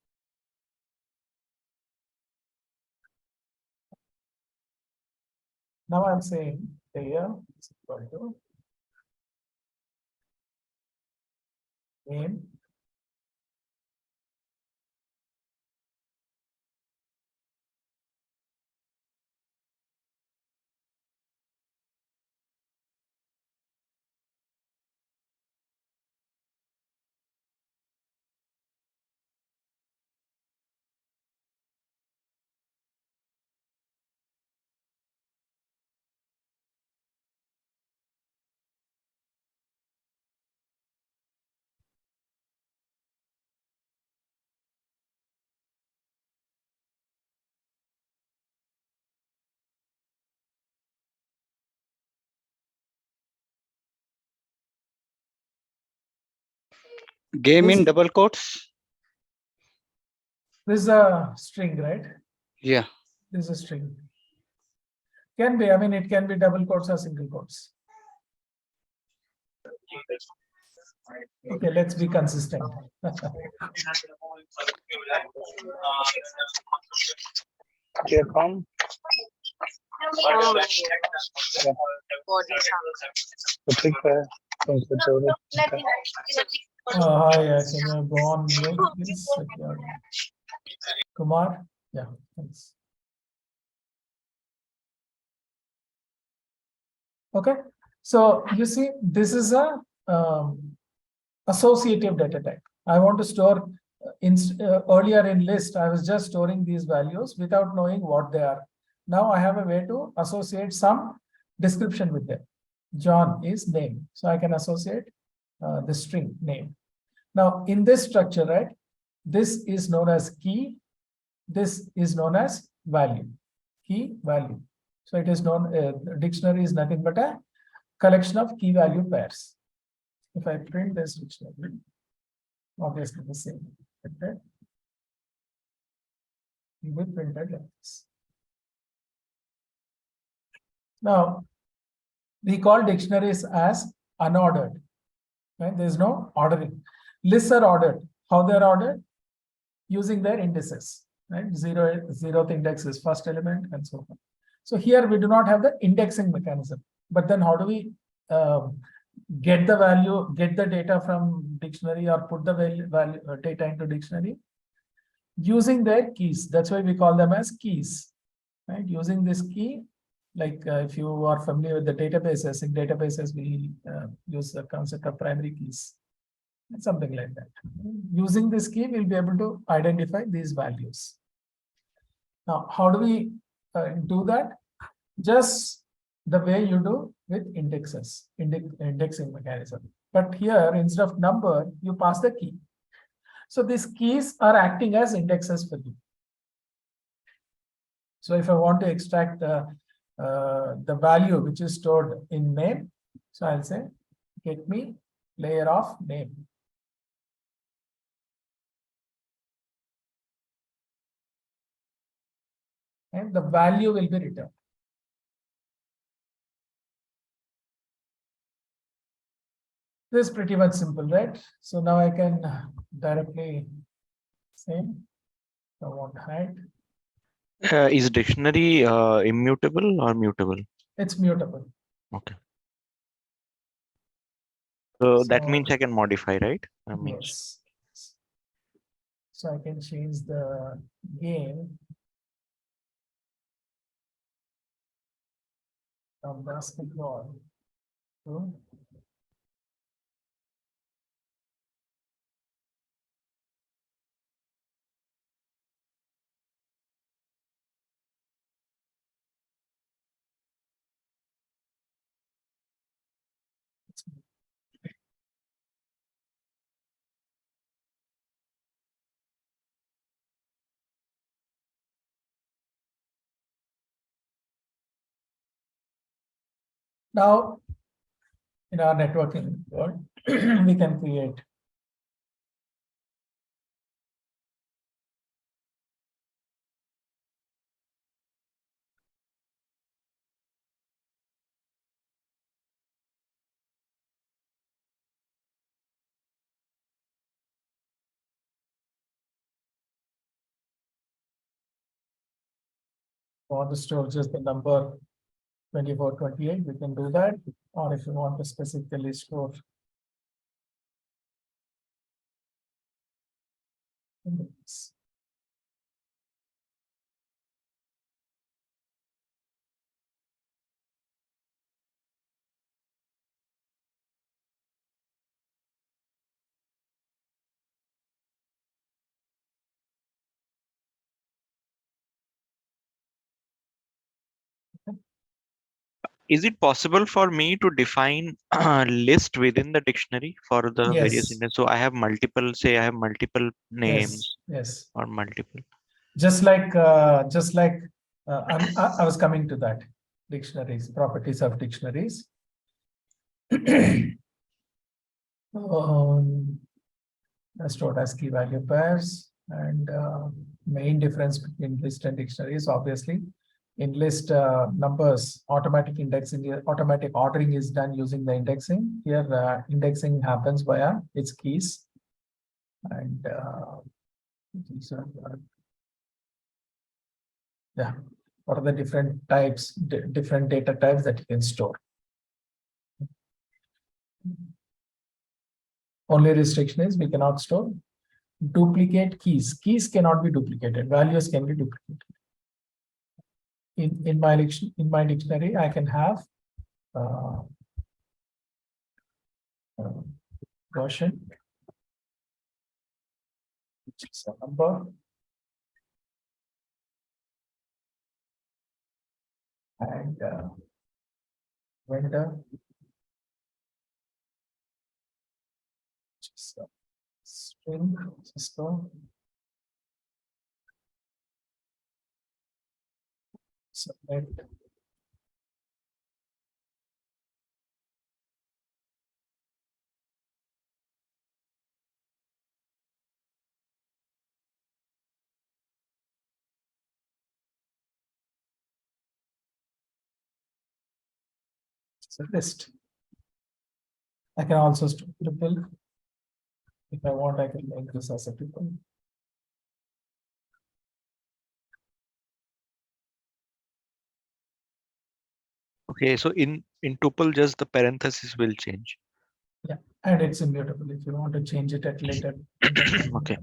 Now I'm saying player is equal to name Game in This- double quotes. This is a string, right? Yeah. This is a string. Can be, I mean, it can be double quotes or single quotes. Okay, let's be consistent. Here come. Patrick, Hi, can you go on mute, please? Kumar? Yeah, thanks. Okay, so you see, this is a associative data type. I want to store earlier in list, I was just storing these values without knowing what they are. Now I have a way to associate some description with them. John is name, so I can associate the string name. Now in this structure, right, this is known as key, this is known as value, key value. So it is known, dictionary is nothing but a collection of key value pairs. If I print this dictionary, obviously the same. Okay. You will print it like this. Now, we call dictionaries as unordered. Right? There is no ordering. Lists are ordered. How they are ordered? Using their indices. Right? Zeroth index is first element and so on. So here we do not have the indexing mechanism. But then how do we get the value, get the data from dictionary or put the value data into dictionary? Using their keys. That's why we call them as keys. Right? Using this key, like if you are familiar with the databases, in databases we use the concept of primary keys. Something like that. Using this key, we'll be able to identify these values. Now, how do we do that? Just the way you do with indexes, indexing mechanism. But here, instead of number, you pass the key. So these keys are acting as indexes for you. So if I want to extract the value which is stored in name, so I'll say, get me layer of name. And the value will be returned. This is pretty much simple, right? So now I can directly say, I want height. Is dictionary immutable or mutable? It's mutable. Okay. So that So- means I can modify, right? That means Yes. So I can change the game from basketball to now in our networking world, we can create want to store just the number 24, 28, we can do that. Or if you want to specifically store index. is it possible for me to define a list within the dictionary for the various Yes. indexes? So I have multiple, say I have multiple names Yes. or multiple. Just like I was coming to that. Dictionaries, properties of dictionaries. Stored as key value pairs and main difference between list and dictionary is obviously in list numbers, automatic indexing, automatic ordering is done using the indexing. Here, indexing happens via its keys. And these are, yeah, what are the different types, different data types that you can store. Only restriction is we cannot store duplicate keys. Keys cannot be duplicated. Values can be duplicated. In my dictionary, I can have version, which is a number, and vendor, which is a string, Cisco, subnet, it's a list. I can also store tuple. If I want, I can make this as a tuple. Okay, so in tuple, just the parenthesis will change. Yeah, and it's immutable if you want to change it at later. Okay.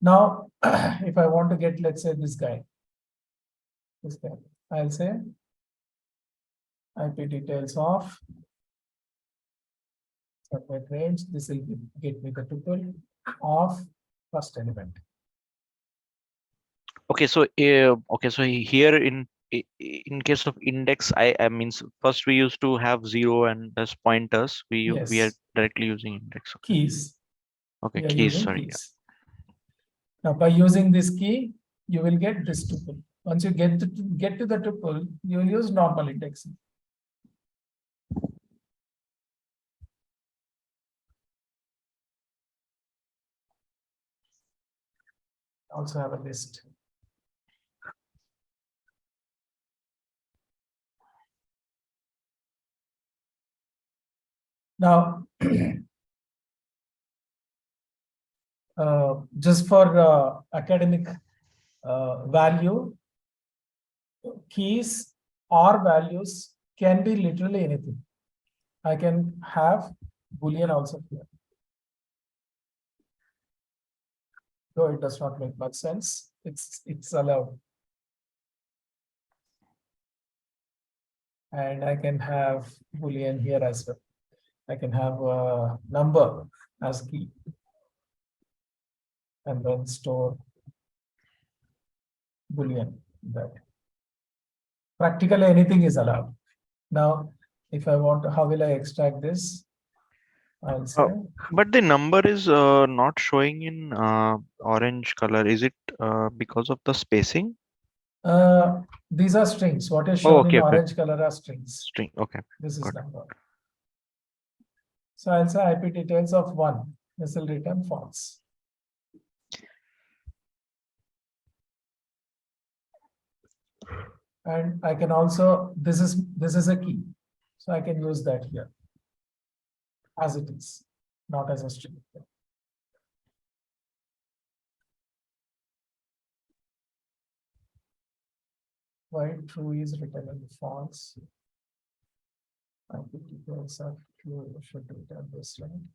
Now, if I want to get, let's say, this guy, I'll say IP details of subnet range. This will get me the tuple of first element. Okay, so so here in case of index, I means first we used to have 0 and as pointers. We are Yes. directly using index. Okay. Keys. Okay, We are keys. using Sorry. keys. Now, by using this key, you will get this tuple. Once you get to the tuple, you will use normal indexing. Also have a list. Now, just for academic value, keys or values can be literally anything. I can have Boolean also here. Though it does not make much sense, it's allowed. And I can have Boolean here as well. I can have a number as key. And then store Boolean that. Practically anything is allowed. Now, if I want to, how will I extract this? I'll say, But the number is not showing in orange color. Is it because of the spacing? these are strings. What is shown okay, in okay. orange color are strings. String. Okay. This is Got it. number. So I'll say IP details of 1. This will return false. And I can also, this is a key. So I can use that here as it is, not as a string. Why true is written in false? IP details of true should return this line.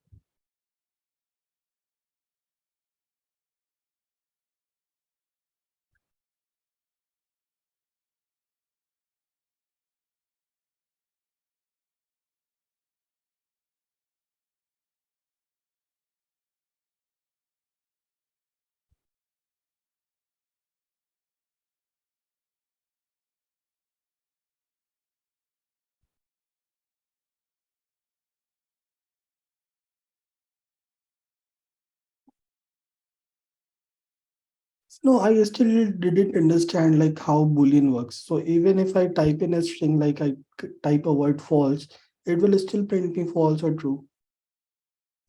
No, I still didn't understand like how Boolean works. So even if I type in a string, like I type a word false, it will still print me false or true.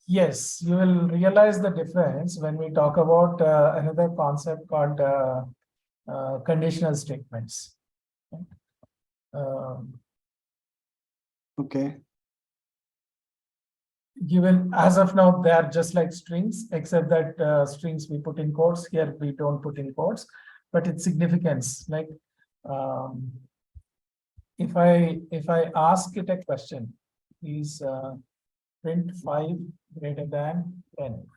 Yes, you will realize the difference when we talk about another concept called conditional statements. Um, Okay. Given as of now, they are just like strings, except that strings we put in quotes. Here we don't put in quotes, but its significance, like if I ask it a question, is print 5 greater than 10.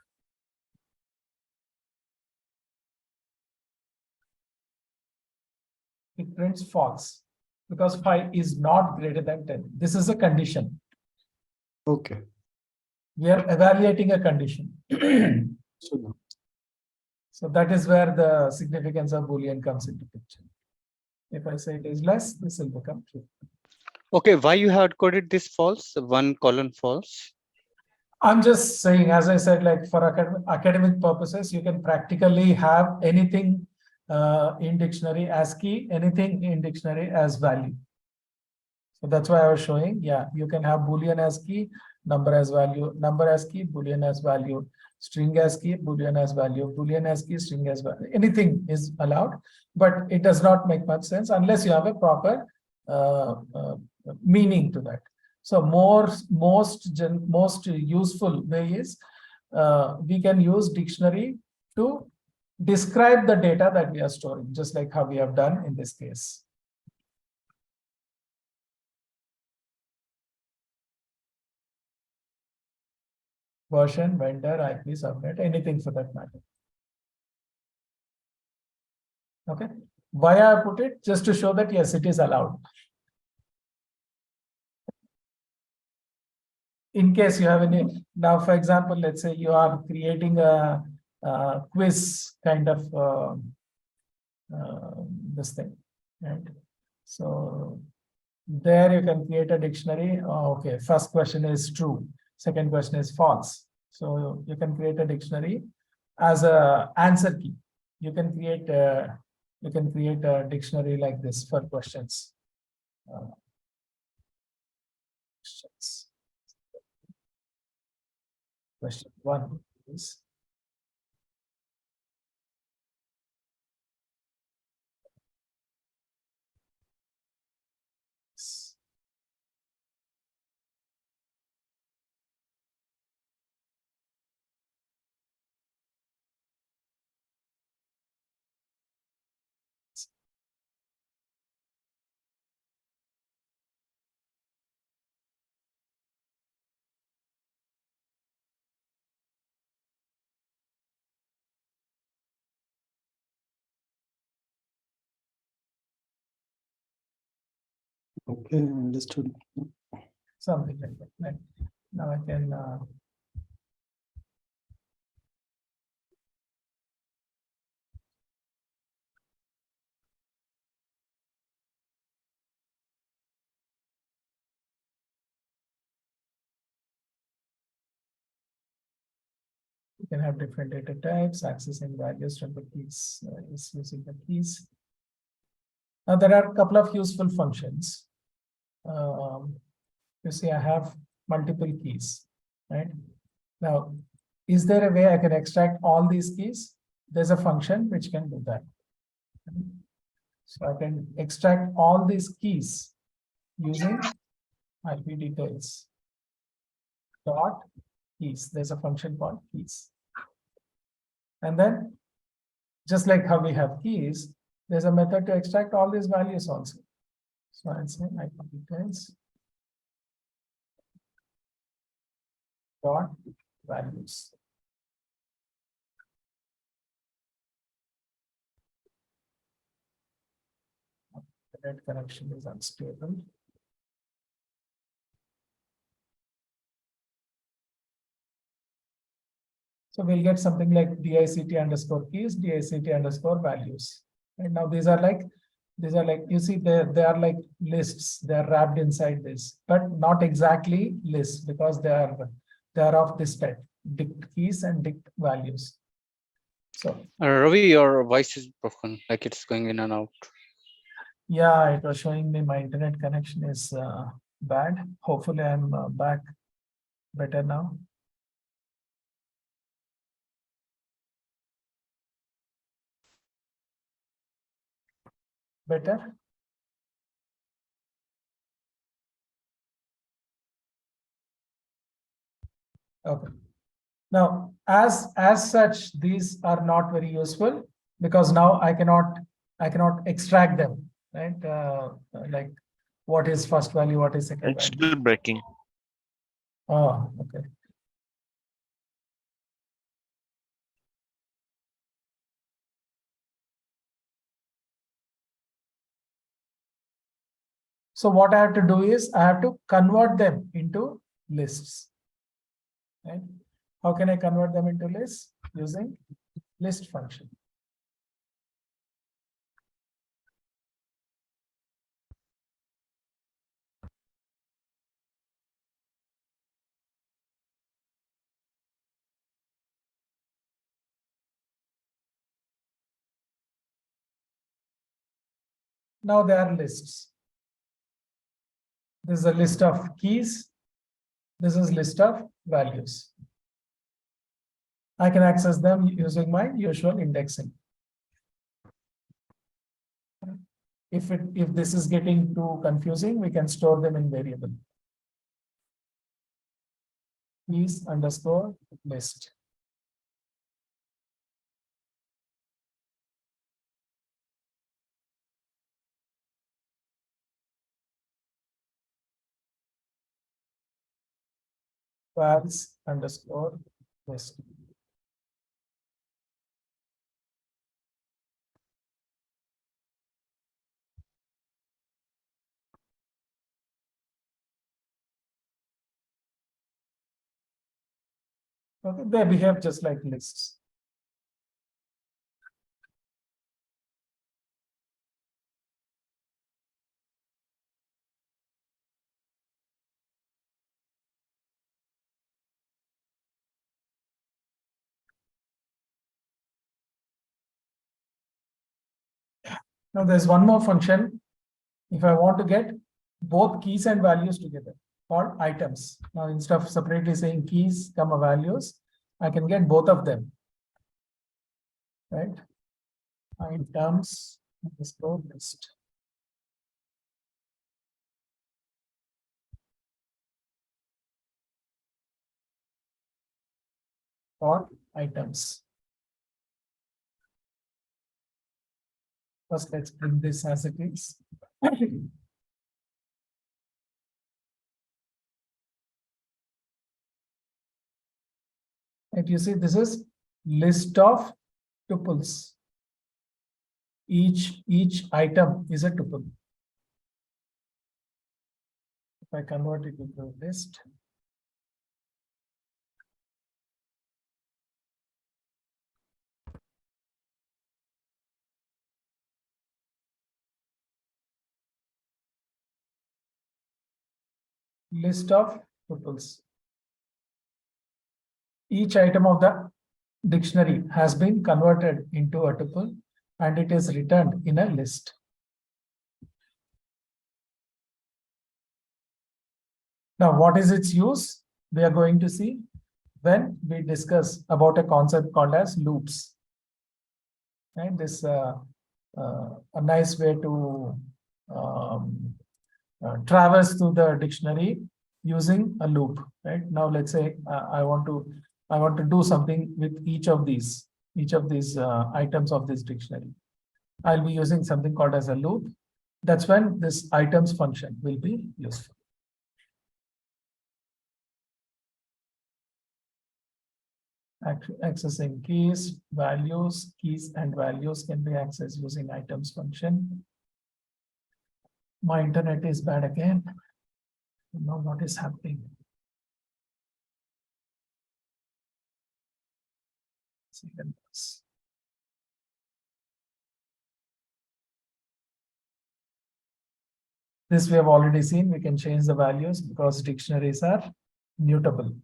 It prints false because 5 is not greater than 10. This is a condition. Okay. We are evaluating a condition. So So that is where the significance of Boolean comes into picture. If I say it is less, this will become true. Okay, why you have coded this false, 1 colon false? I'm just saying, as I said, like for academic purposes, you can practically have anything in dictionary as key, anything in dictionary as value. So that's why I was showing, yeah, you can have Boolean as key, number as value, number as key, Boolean as value, string as key, Boolean as value, Boolean as key, string as value. Anything is allowed, but it does not make much sense unless you have a proper meaning to that. So most useful way is we can use dictionary to describe the data that we are storing, just like how we have done in this case. Version, vendor, IP, subnet, anything for that matter. Okay. Why I put it? Just to show that yes, it is allowed. In case you have any, now for example, let's say you are creating a quiz kind of this thing, right? So there you can create a dictionary. Oh, okay, first question is true, second question is false. So you can create a dictionary as a answer key. You can create a dictionary like this for questions. Question 1 is okay, understood. something like that. Right? Now I can you can have different data types, accessing values from the keys, is using the keys. Now there are a couple of useful functions. You see, I have multiple keys, right? Now, is there a way I can extract all these keys? There's a function which can do that. So I can extract all these keys using IP details dot keys. There's a function called keys. And then just like how we have keys, there's a method to extract all these values also. So I'll say IP details dot values. The net connection is unstable. So we'll get something like DICT underscore keys, DICT underscore values. And now these are like you see they are like lists. They are wrapped inside this, but not exactly lists because they are of this type: dict keys and dict values. So Ravi, your voice is broken, like it's going in and out. yeah, it was showing me my internet connection is bad. Hopefully I'm back better now. Better? Okay. Now, as such, these are not very useful because now I cannot extract them, right? Like what is first value, what is second It's value. still breaking. Oh, okay. So what I have to do is I have to convert them into lists. Right? How can I convert them into lists? Using list function. Now they are lists. This is a list of keys. This is list of values. I can access them using my usual indexing. If this is getting too confusing, we can store them in variable. Keys underscore list. Vals underscore list. Okay, they behave just like lists. Now there's one more function. If I want to get both keys and values together, called items. Now instead of separately saying keys, comma values, I can get both of them. Right? Items underscore list. Or items. First, let's bring this as it is. And you see, this is list of tuples. Each item is a tuple. If I convert it into a list, list of tuples. Each item of the dictionary has been converted into a tuple and it is returned in a list. Now, what is its use? We are going to see when we discuss about a concept called as loops. And this a nice way to traverse through the dictionary using a loop. Right now, let's say I want to do something with each of these items of this dictionary. I'll be using something called as a loop. That's when this items function will be useful. Accessing keys, and values can be accessed using items function. My internet is bad again. I don't know what is happening. This we have already seen. We can change the values because dictionaries are mutable.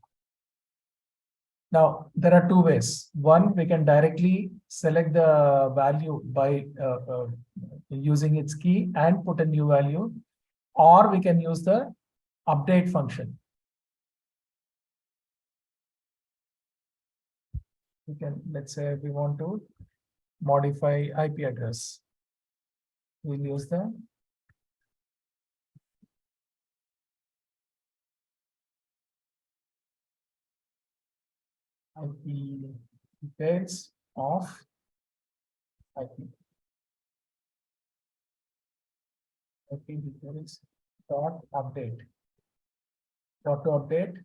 Now, there are two ways. One, we can directly select the value by using its key and put a new value, or we can use the update function. We can, let's say we want to modify IP address. we'll use the IP details of IP. IP details dot update. Dot to update.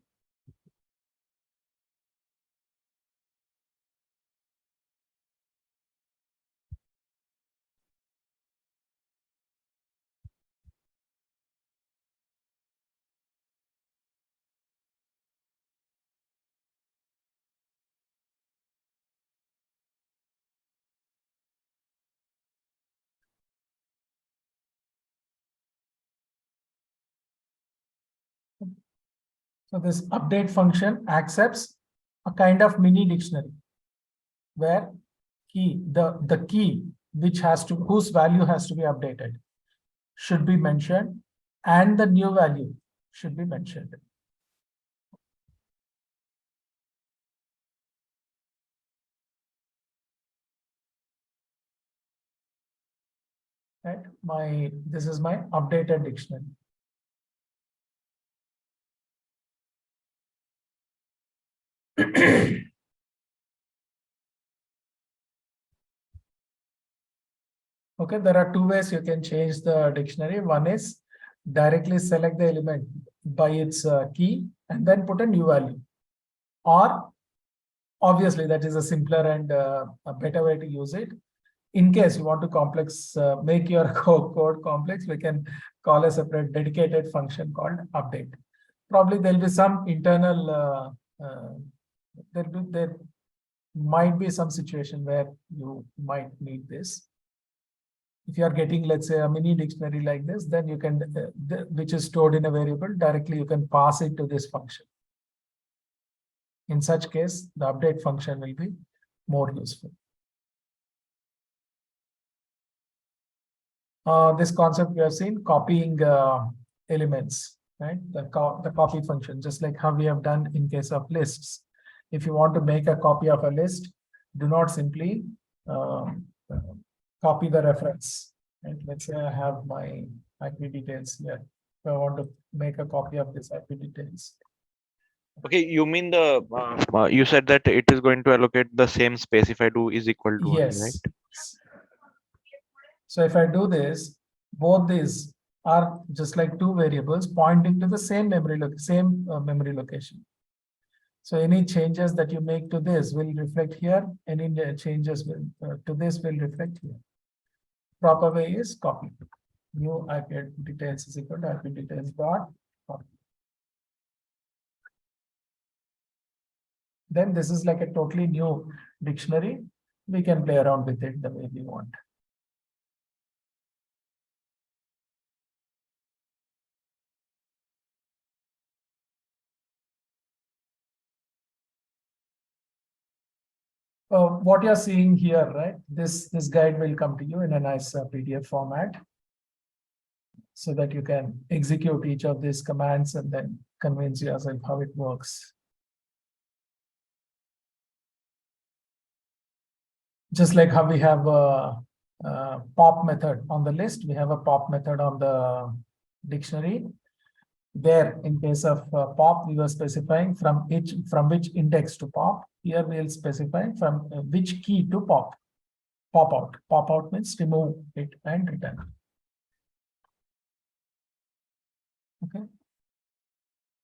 So this update function accepts a kind of mini dictionary where the key whose value has to be updated should be mentioned and the new value should be mentioned. Right, this is my updated dictionary. Okay, there are two ways you can change the dictionary. One is directly select the element by its key and then put a new value. Or obviously that is a simpler and a better way to use it. In case you want to make your code complex, we can call a separate dedicated function called update. Probably there'll be some internal, there might be some situation where you might need this. If you are getting, let's say, a mini dictionary like this, then you can, which is stored in a variable, directly you can pass it to this function. In such case, the update function will be more useful. This concept we have seen, copying elements, right? The copy function, just like how we have done in case of lists. If you want to make a copy of a list, do not simply copy the reference. And let's say I have my IP details here. So I want to make a copy of this IP details. Okay, you mean you said that it is going to allocate the same space if I do is equal to only, Yes. right? So if I do this, both these are just like two variables pointing to the same memory location. So any changes that you make to this will reflect here. Any changes to this will reflect here. Proper way is copy. New IP details is equal to IP details dot copy. Then this is like a totally new dictionary. We can play around with it the way we want. What you're seeing here, right? This guide will come to you in a nice PDF format, so that you can execute each of these commands and then convince yourself how it works. Just like how we have a pop method on the list, we have a pop method on the dictionary. There, in case of pop, we were specifying from which index to pop. Here we will specify from which key to pop. Pop out. Pop out means remove it and return. Okay.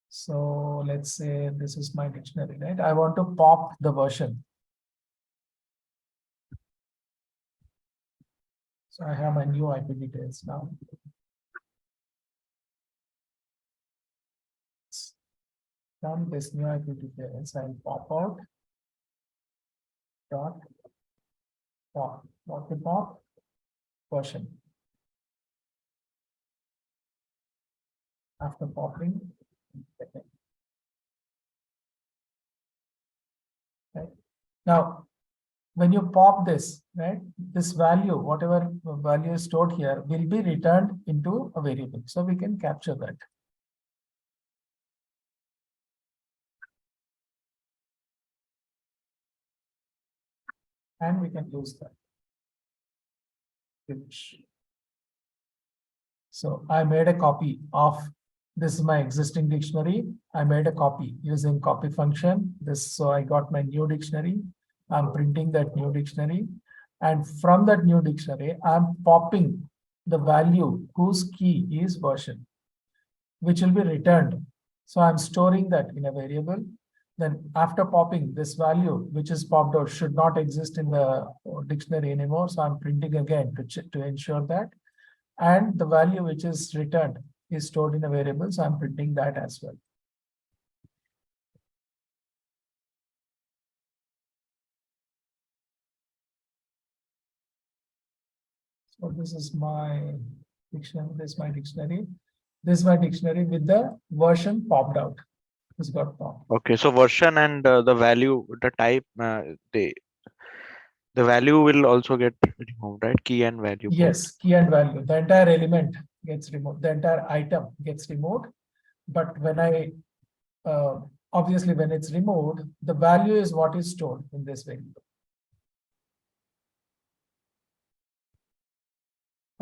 So let's say this is my dictionary, right? I want to pop the version. So I have my new IP details now. From this new IP details, I'll pop out dot pop. What to pop? Version. After popping, right? Now, when you pop this, right, this value, whatever value is stored here, will be returned into a variable. So we can capture that. And we can use that. Finish. So I made a copy of, this is my existing dictionary. I made a copy using copy function. So I got my new dictionary. I'm printing that new dictionary. And from that new dictionary, I'm popping the value whose key is version, which will be returned. So I'm storing that in a variable. Then after popping this value, which is popped out, should not exist in the dictionary anymore. So I'm printing again to ensure that. And the value which is returned is stored in a variable. So I'm printing that as well. So this is my dictionary. This is my dictionary. This is my dictionary with the version popped out. This got popped. Okay, so version and the value, the type, the value will also get removed, right? Key and value. both. Yes, key and value. The entire element gets removed. The entire item gets removed. But when I obviously when it's removed, the value is what is stored in this variable.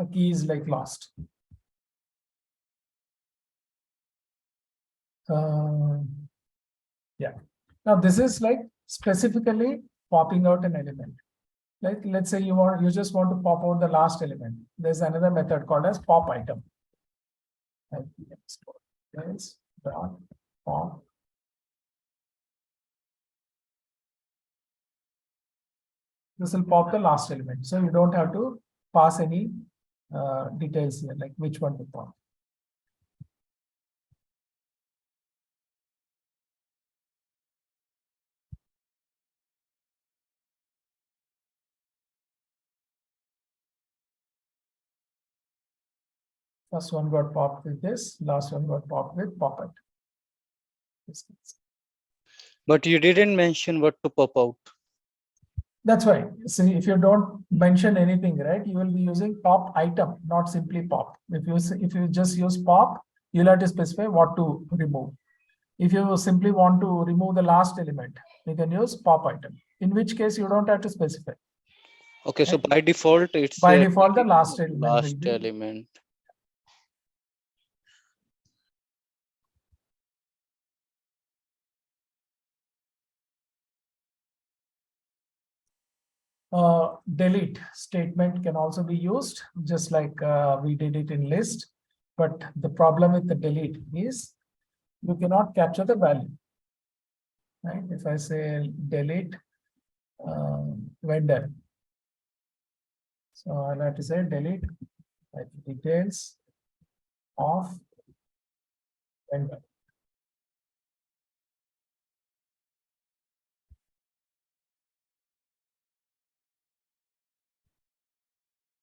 A key is like lost. Yeah. Now this is like specifically popping out an element. Like let's say you just want to pop out the last element. There's another method called as pop item. There's dot pop. This will pop the last element. So you don't have to pass any details here, like which one to pop. First one got popped with this, last one got popped with pop it. But you didn't mention what to pop out. That's why. See, if you don't mention anything, right, you will be using pop item, not simply pop. If you just use pop, you'll have to specify what to remove. If you simply want to remove the last element, you can use pop item. In which case you don't have to specify. Okay, so Right. by default, it's By default, the last element will last be. element. Delete statement can also be used, just like we did it in list. But the problem with the delete is you cannot capture the value. Right? If I say delete vendor, so I'll have to say delete details of vendor.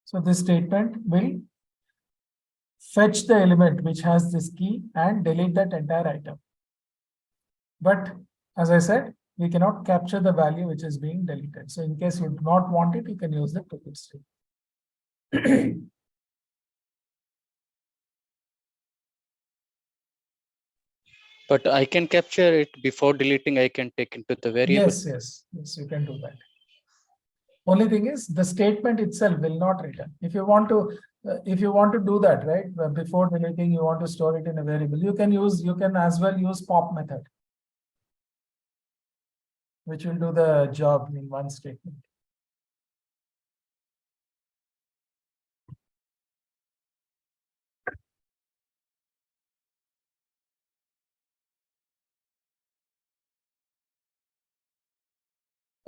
So this statement will fetch the element which has this key and delete that entire item. But as I said, we cannot capture the value which is being deleted. So in case you do not want it, you can use the tuple string. But I can capture it before deleting. I can take into the variable. Yes, you can do that. Only thing is the statement itself will not return. If you want to do that, right, before deleting, you want to store it in a variable, you can as well use pop method, which will do the job in one statement.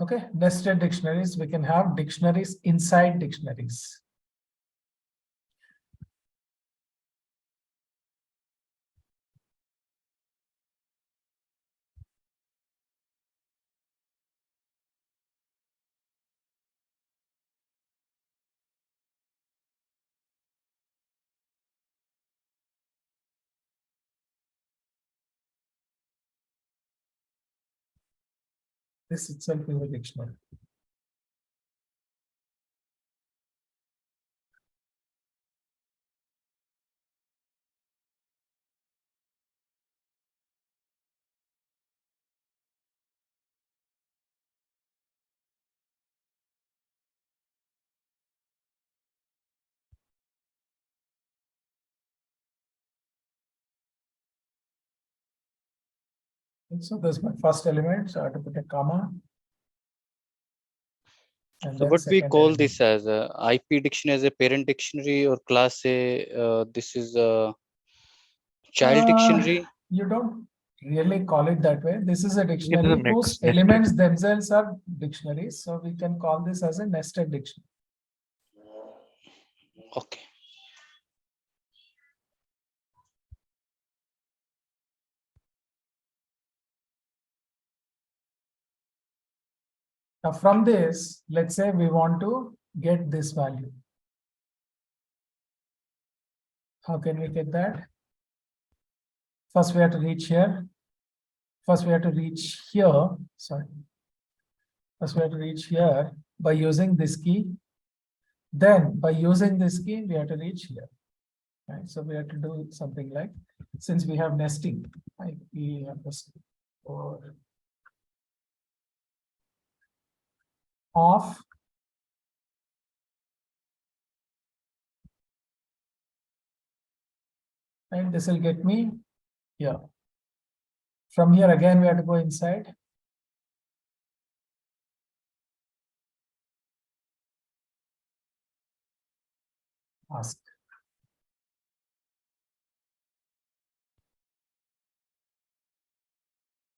Okay, nested dictionaries, we can have dictionaries inside dictionaries. This itself is a dictionary. So this is my first element, so I have to put a comma. And So then what we second call element. this as a IP dictionary as a parent dictionary, or class A, this is a child dictionary? You don't really call it that way. This is a It is a dictionary whose nested. elements themselves are dictionaries. So we can call this as a nested dictionary. Okay. Now from this, let's say we want to get this value. How can we get that? First, we have to reach here. First, we have to reach here. Sorry. First, we have to reach here by using this key. Then, by using this key, we have to reach here. Right? So we have to do something like, since we have nesting, IP or off. And this will get me here. From here, again, we have to go inside. Ask.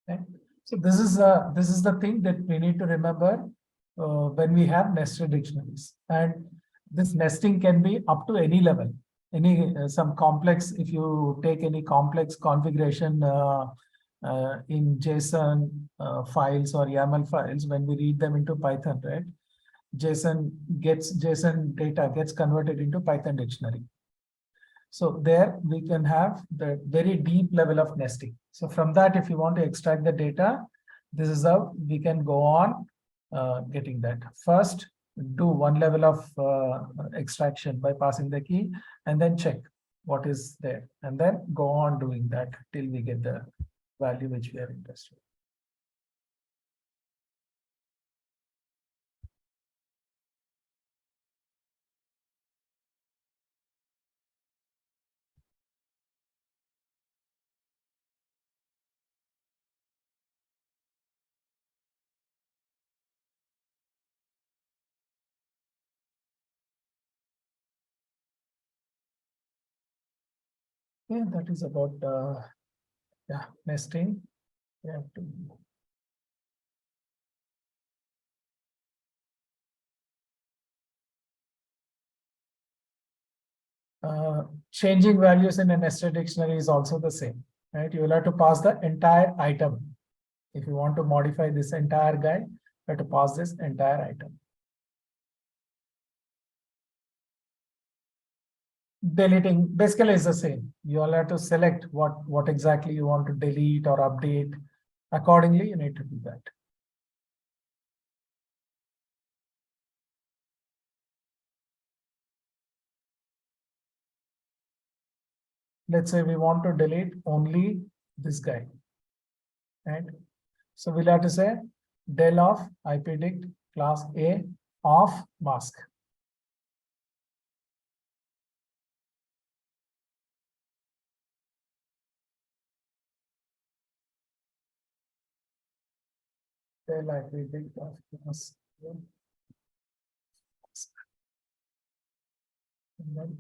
Okay. So this is the thing that we need to remember when we have nested dictionaries. And this nesting can be up to any level. Any some complex, if you take any complex configuration in JSON files or YAML files, when we read them into Python, right? JSON data gets converted into Python dictionary. So there we can have the very deep level of nesting. So from that, if you want to extract the data, this is how we can go on getting that. First, do one level of extraction by passing the key and then check what is there. And then go on doing that till we get the value which we are interested in. Yeah, that is about nesting. We have to changing values in a nested dictionary is also the same, right? You will have to pass the entire item. If you want to modify this entire guy, you have to pass this entire item. Deleting basically is the same. You all have to select what exactly you want to delete or update. Accordingly, you need to do that. Let's say we want to delete only this guy, right? So we'll have to say del of ipdict class A of mask. Del ipdict of class A. And then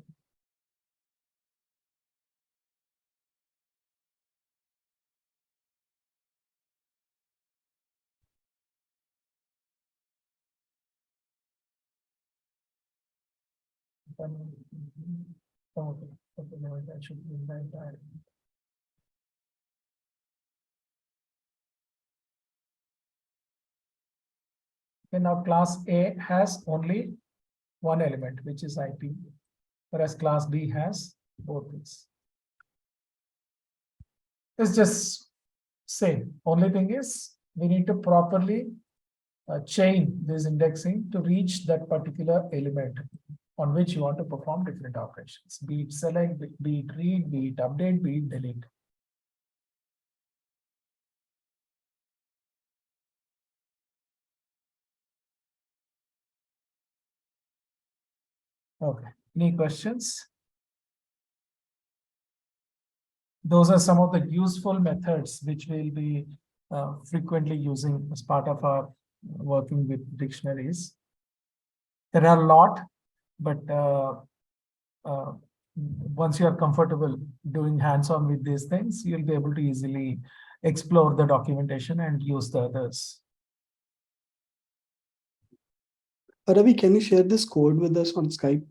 okay, no, that should be in the entire. Okay, now class A has only one element, which is IP, whereas class B has both these. It's just same. Only thing is we need to properly chain this indexing to reach that particular element on which you want to perform different operations, be it select, be it read, be it update, be it delete. Okay, any questions? Those are some of the useful methods which we'll be frequently using as part of our working with dictionaries. There are a lot, but once you are comfortable doing hands-on with these things, you'll be able to easily explore the documentation and use the others. Ravi, can you share this code with us on Skype?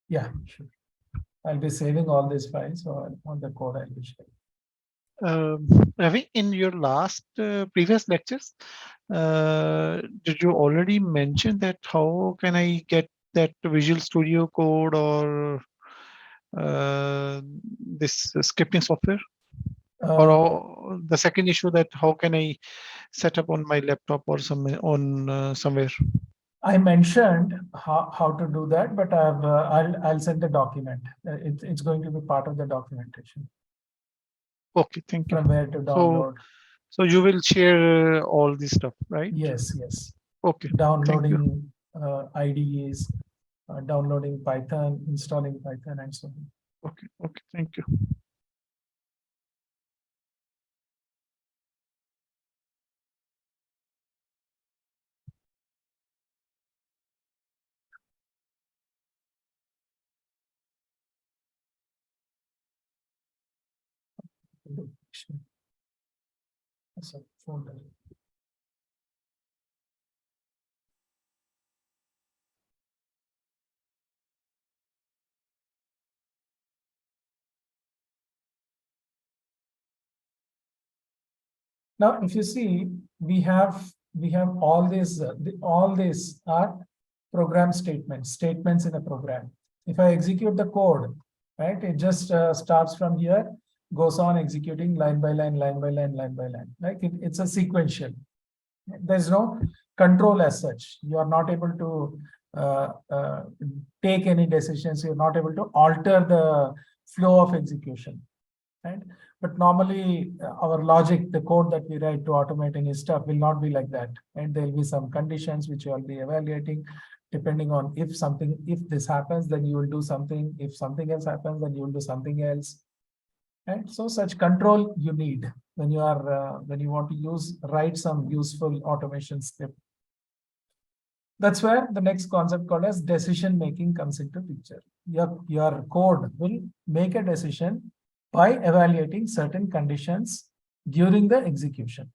Yeah, sure. I'll be saving all these files, so on the code I'll be sharing. Ravi, in your last previous lectures, did you already mention that how can I get that Visual Studio Code or this scripting software? Or the second issue, that how can I set up on my laptop or somewhere? I mentioned how to do that, but I'll send the document. It's going to be part of the documentation. Okay, thank you. From where to download. So you will share all this stuff, right? Yes, yes. Okay. Downloading IDEs, downloading Python, installing Python, and so on. Okay, okay, thank you. That's a folder. Now, if you see, we have all these are program statements in a program. If I execute the code, right, it just starts from here, goes on executing line by line, line by line, line by line. Like it's a sequential. There's no control as such. You are not able to take any decisions. You're not able to alter the flow of execution, right? But normally our logic, the code that we write to automate any stuff will not be like that. And there'll be some conditions which you will be evaluating depending on if this happens, then you will do something. If something else happens, then you will do something else. And so such control you need when you are when you want to write some useful automation script. That's where the next concept called as decision making comes into picture. Your code will make a decision by evaluating certain conditions during the execution.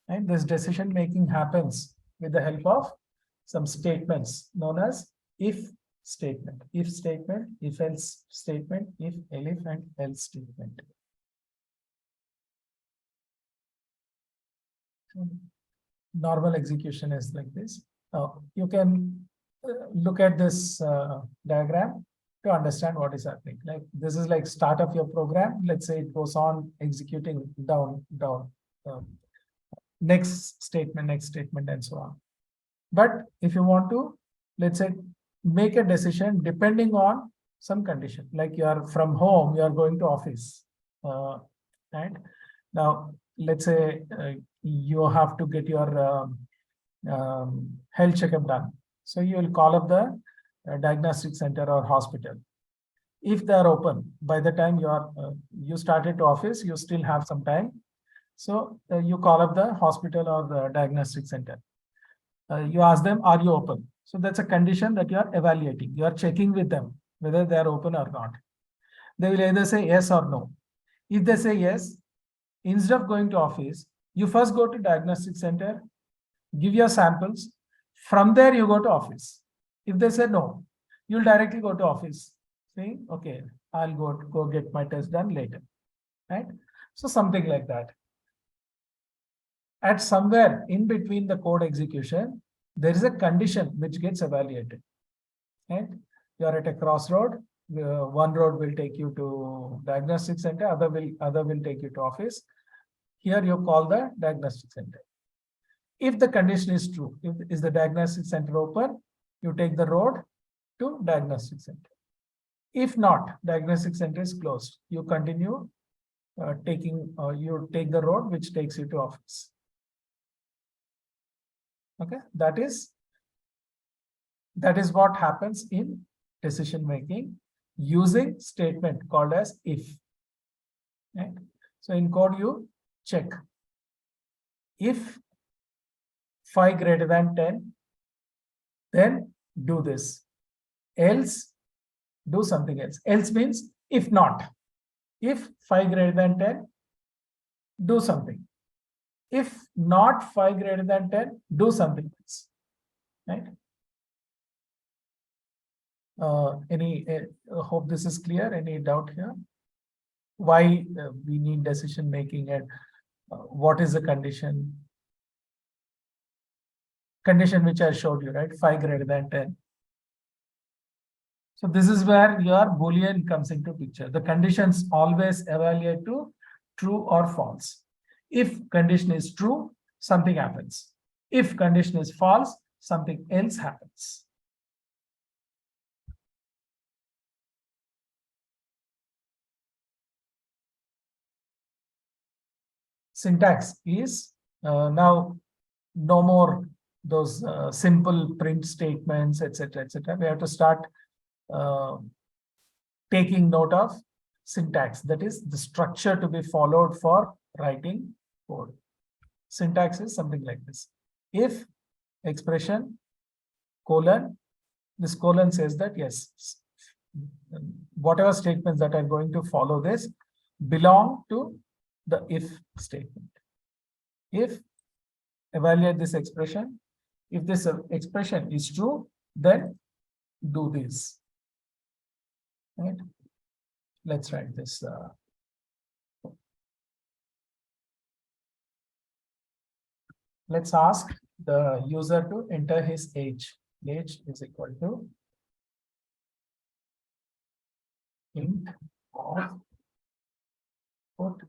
And this decision making happens with the help of some statements known as if statement, if else statement, if elif, and else statement. Normal execution is like this. You can look at this diagram to understand what is happening. Like this is like start of your program. Let's say it goes on executing down, next statement, and so on. But if you want to, let's say, make a decision depending on some condition, like you are from home, you are going to office, and now let's say you have to get your health checkup done. So you will call up the diagnostic center or hospital. If they are open, by the time you started to office, you still have some time. So you call up the hospital or the diagnostic center. You ask them, are you open? So that's a condition that you are evaluating. You are checking with them whether they are open or not. They will either say yes or no. If they say yes, instead of going to office, you first go to diagnostic center, give your samples. From there, you go to office. If they say no, you'll directly go to office, saying, okay, I'll go get my test done later, right? So something like that. At somewhere in between the code execution, there is a condition which gets evaluated, right? You are at a crossroad. One road will take you to diagnostic center, other will take you to office. Here you call the diagnostic center. If the condition is true, is the diagnostic center open, you take the road to diagnostic center. If not, diagnostic center is closed. You continue you take the road which takes you to office. Okay, that is what happens in decision making using statement called as if. Right? So in code you check if 5 greater than 10, then do this. Else, do something else. Else means if not. If 5 greater than 10, do something. If not 5 greater than 10, do something else. Right? Hope this is clear. Any doubt here? Why we need decision making, and what is the condition? Condition which I showed you, right? 5 greater than 10. So this is where your Boolean comes into picture. The conditions always evaluate to true or false. If condition is true, something happens. If condition is false, something else happens. Syntax is now no more those simple print statements, etc., etc. We have to start taking note of syntax, that is the structure to be followed for writing code. Syntax is something like this. If expression colon, this colon says that yes, whatever statements that are going to follow this belong to the if statement. If evaluate this expression, if this expression is true, then do this. Right? Let's write this. Let's ask the user to enter his age. Age is equal to int of put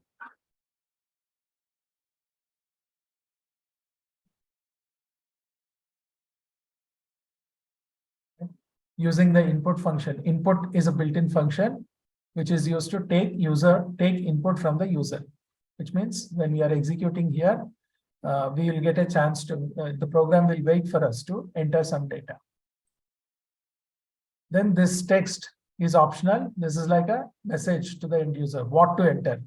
using the input function. Input is a built-in function which is used to take input from the user, which means when we are executing here, we will get a chance to, the program will wait for us to enter some data. Then this text is optional. This is like a message to the end user, what to enter.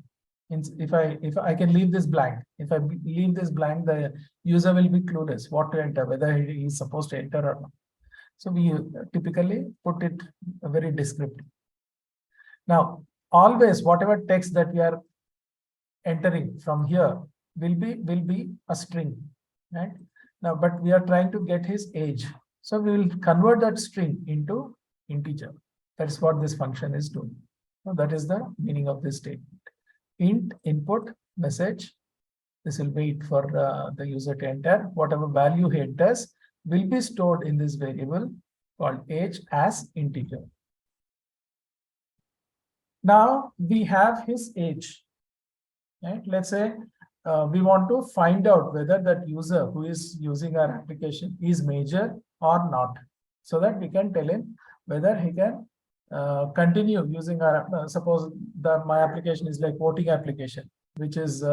If I can leave this blank, if I leave this blank, the user will be clueless what to enter, whether he is supposed to enter or not. So we typically put it very descriptive. Now, always whatever text that we are entering from here will be a string, right? Now, but we are trying to get his age. So we will convert that string into integer. That's what this function is doing. So that is the meaning of this statement. Int input message. This will wait for the user to enter. Whatever value he enters will be stored in this variable called age as integer. Now we have his age, right? Let's say we want to find out whether that user who is using our application is major or not, so that we can tell him whether he can continue using our, suppose my application is like voting application, which is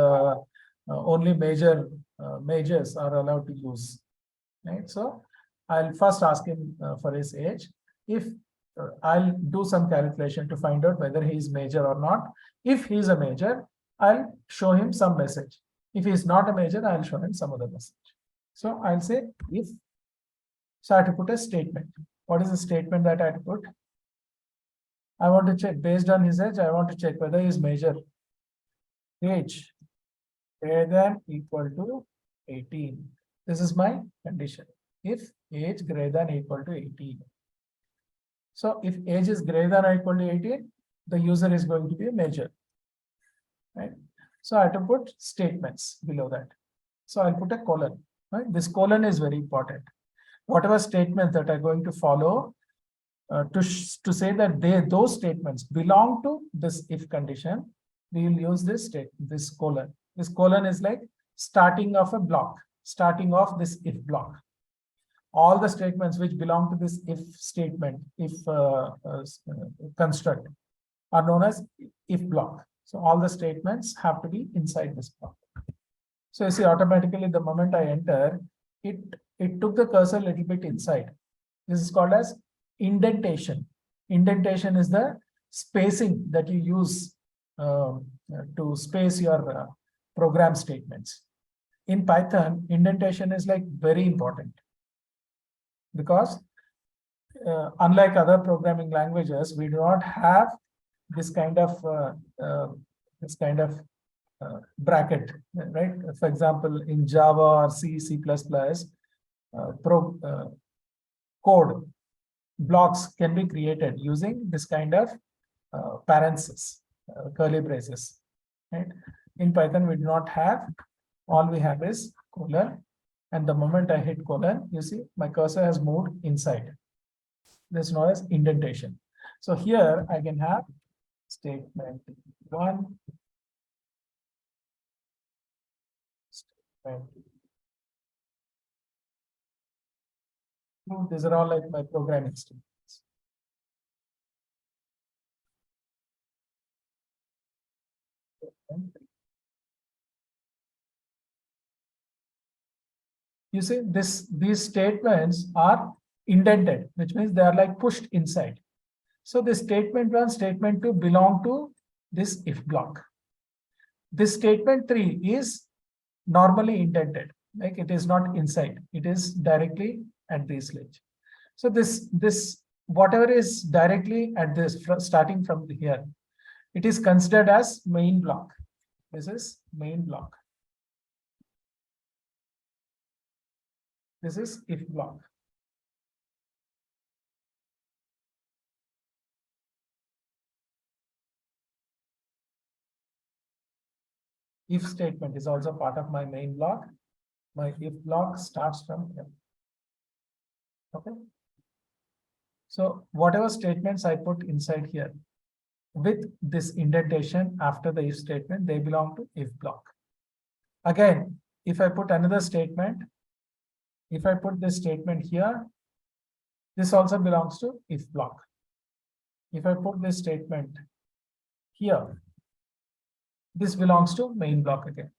only majors are allowed to use, right? So I'll first ask him for his age. If I'll do some calculation to find out whether he is major or not. If he is a major, I'll show him some message. If he is not a major, I'll show him some other message. So I'll say if. So I have to put a statement. What is the statement that I have to put? I want to check based on his age. I want to check whether he is major. Age greater than equal to 18. This is my condition. If age greater than equal to 18. So if age is greater than or equal to 18, the user is going to be a major. Right? So I have to put statements below that. So I'll put a colon. Right? This colon is very important. Whatever statements that are going to follow to say that those statements belong to this if condition, we will use this colon. This colon is like starting of a block, starting off this if block. All the statements which belong to this if statement, if construct, are known as if block. So all the statements have to be inside this block. So you see, automatically the moment I enter, it took the cursor a little bit inside. This is called as indentation. Indentation is the spacing that you use to space your program statements. in Python, indentation is like very important because unlike other programming languages, we do not have this kind of bracket, right? For example, in Java or C, C++, code blocks can be created using this kind of parentheses, curly braces, right? In Python, we do not have. All we have is colon, and the moment I hit colon, you see my cursor has moved inside. This is known as indentation. So here I can have statement 1, statement 2. These are all like my programming statements. You see, these statements are indented, which means they are like pushed inside. So this statement 1, statement 2 belong to this if block. This statement 3 is normally indented, like it is not inside, it is directly at this edge. So this whatever is directly at this, starting from here, it is considered as main block. This is main block. This is if block. If statement is also part of my main block. My if block starts from here. Okay. So whatever statements I put inside here with this indentation after the if statement, they belong to if block. Again, if I put another statement, if I put this statement here, this also belongs to if block. If I put this statement here, this belongs to main block again.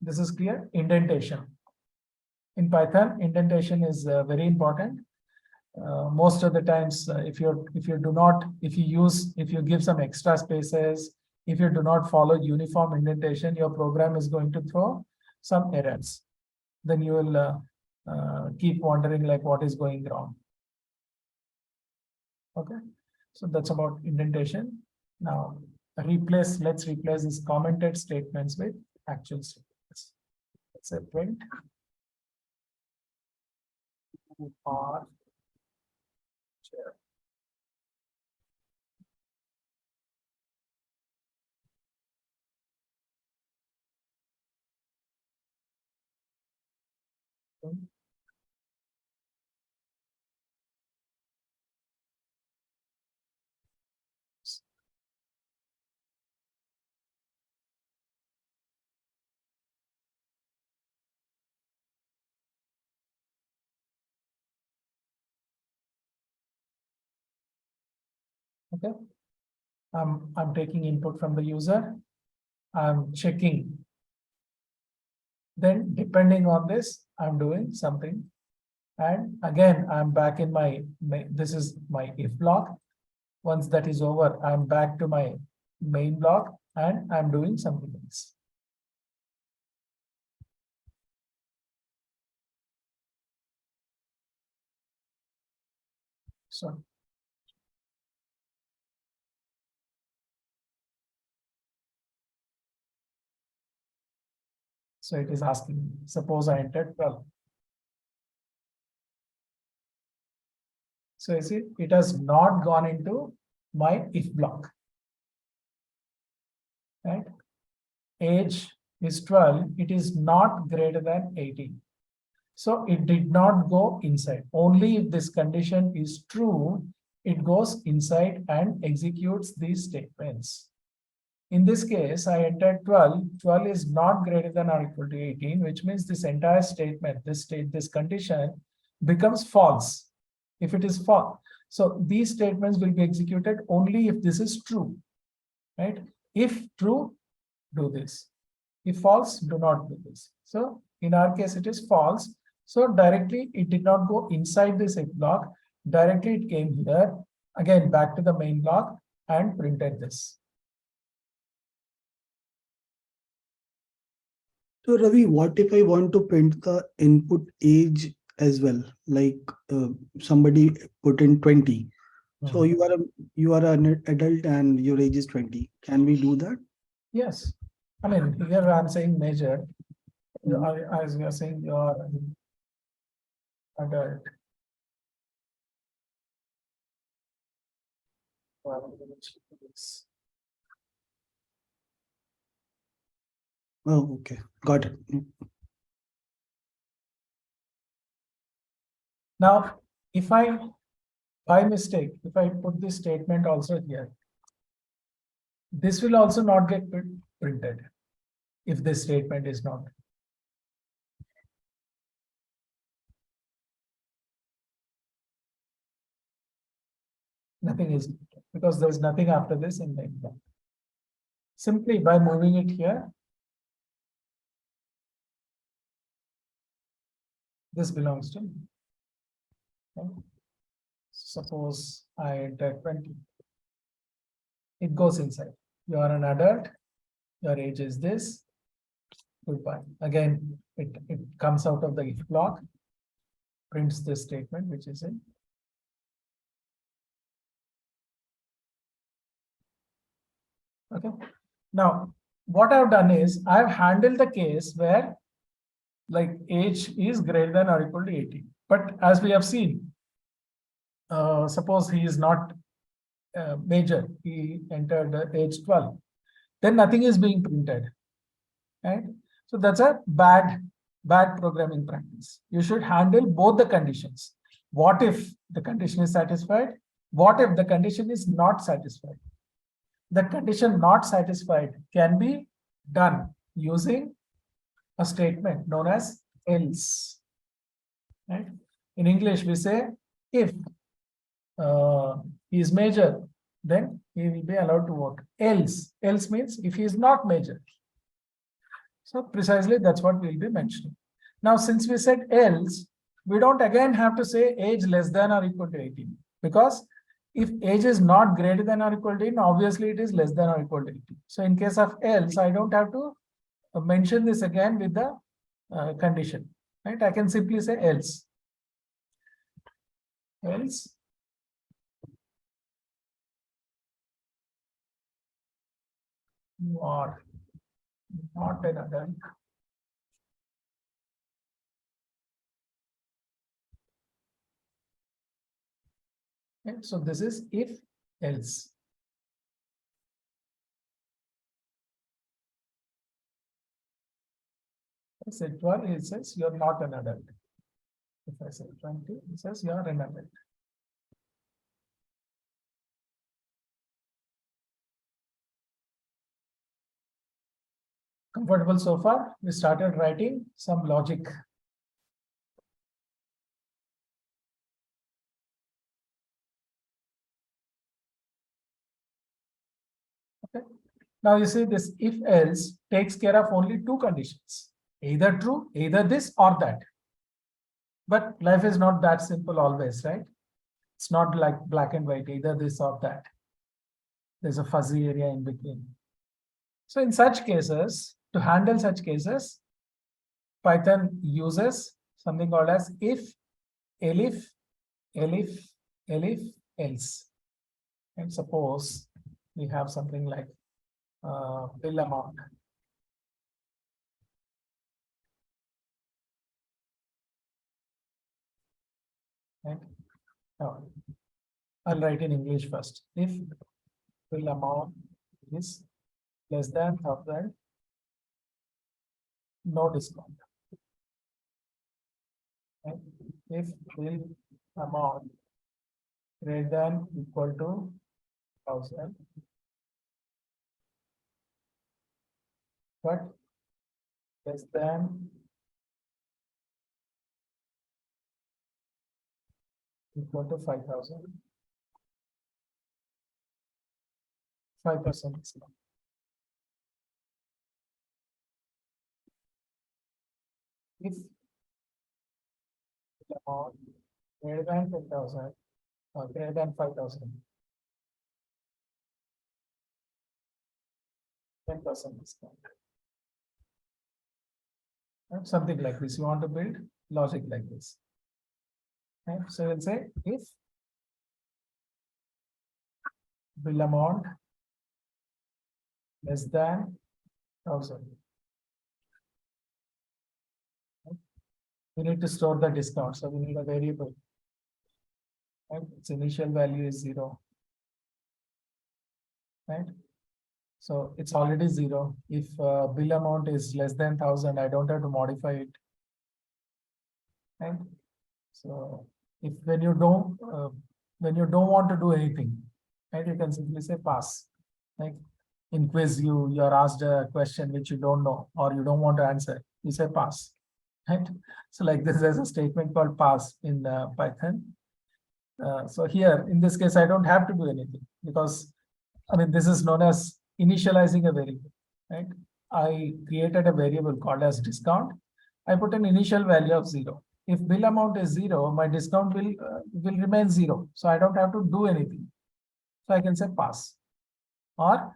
This is clear. Indentation. In Python, indentation is very important. Most of the times, if you give some extra spaces, if you do not follow uniform indentation, your program is going to throw some errors. Then you will keep wondering like what is going wrong. Okay, so that's about indentation. Now let's replace these commented statements with actual statements. Let's say print or chair. Okay, I'm taking input from the user. I'm checking. Then depending on this, I'm doing something. And again, I'm back in this is my if block. Once that is over, I'm back to my main block and I'm doing something else. So it is asking, suppose I entered 12. So you see, it has not gone into my if block. Right? Age is 12, it is not greater than 18. So it did not go inside. Only if this condition is true, it goes inside and executes these statements. In this case, I entered 12. 12 is not greater than or equal to 18, which means this entire statement, this condition becomes false. If it is false, so these statements will be executed only if this is true, right? If true, do this. If false, do not do this. So in our case, it is false. So directly, it did not go inside this if block. Directly, it came here, again, back to the main block and printed this. So Ravi, what if I want to print the input age as well? Like somebody put in 20. So you are an adult and your age is 20. Can we do that? Yes, I mean, here I'm saying major, Mhm. as you're saying, you're adult. Oh, okay. Got it. Now, if I, by mistake, if I put this statement also here, this will also not get printed if this statement is not. Nothing is, because there's nothing after this in the exam. Simply by moving it here, this belongs to me. Okay. Suppose I enter 20. It goes inside. You are an adult, your age is this. Goodbye. Again, it comes out of the if block, prints this statement, which is in. Okay. Now, what I've done is I've handled the case where like age is greater than or equal to 18. But as we have seen, suppose he is not major, he entered age 12, then nothing is being printed, right? So that's a bad programming practice. You should handle both the conditions. What if the condition is satisfied? What if the condition is not satisfied? The condition not satisfied can be done using a statement known as else. Right? In English, we say if he is major, then he will be allowed to vote. Else means if he is not major. So precisely that's what we'll be mentioning. Now, since we said else, we don't again have to say age less than or equal to 18, because if age is not greater than or equal to 18, obviously it is less than or equal to 18. So in case of else, I don't have to mention this again with the condition, right? I can simply say else. Else you are not an adult. Okay, so this is if else. I said 12, it says you're not an adult. If I say 20, it says you're an adult. Comfortable so far? We started writing some logic. Okay. Now you see this if else takes care of only two conditions, either true, either this or that. But life is not that simple always, right? It's not like black and white, either this or that. There's a fuzzy area in between. So in such cases, to handle such cases, Python uses something called as if, elif, else. And suppose we have something like bill amount. Right? Now, I'll write in English first. If bill amount is less than 1,000, no discount. Right? If bill amount greater than equal to 1,000, but less than equal to 5,000, 5% discount. If the amount greater than 10,000 or greater than 5,000, 10% discount. right? Something like this. You want to build logic like this. Okay? So we'll say if bill amount less than 1,000. We need to store the discount, so we need a variable. Right? Its initial value is 0. Right? So it's already 0. If bill amount is less than 1,000, I don't have to modify it. Right? So if when you don't want to do anything, right, you can simply say pass. Like in quiz, you are asked a question which you don't know or you don't want to answer, you say pass. Right? So like this, there's a statement called pass in Python. So here in this case, I don't have to do anything because I mean this is known as initializing a variable. Right? I created a variable called as discount. I put an initial value of 0. If bill amount is 0, my discount will remain 0. So I don't have to do anything. So I can say pass. Or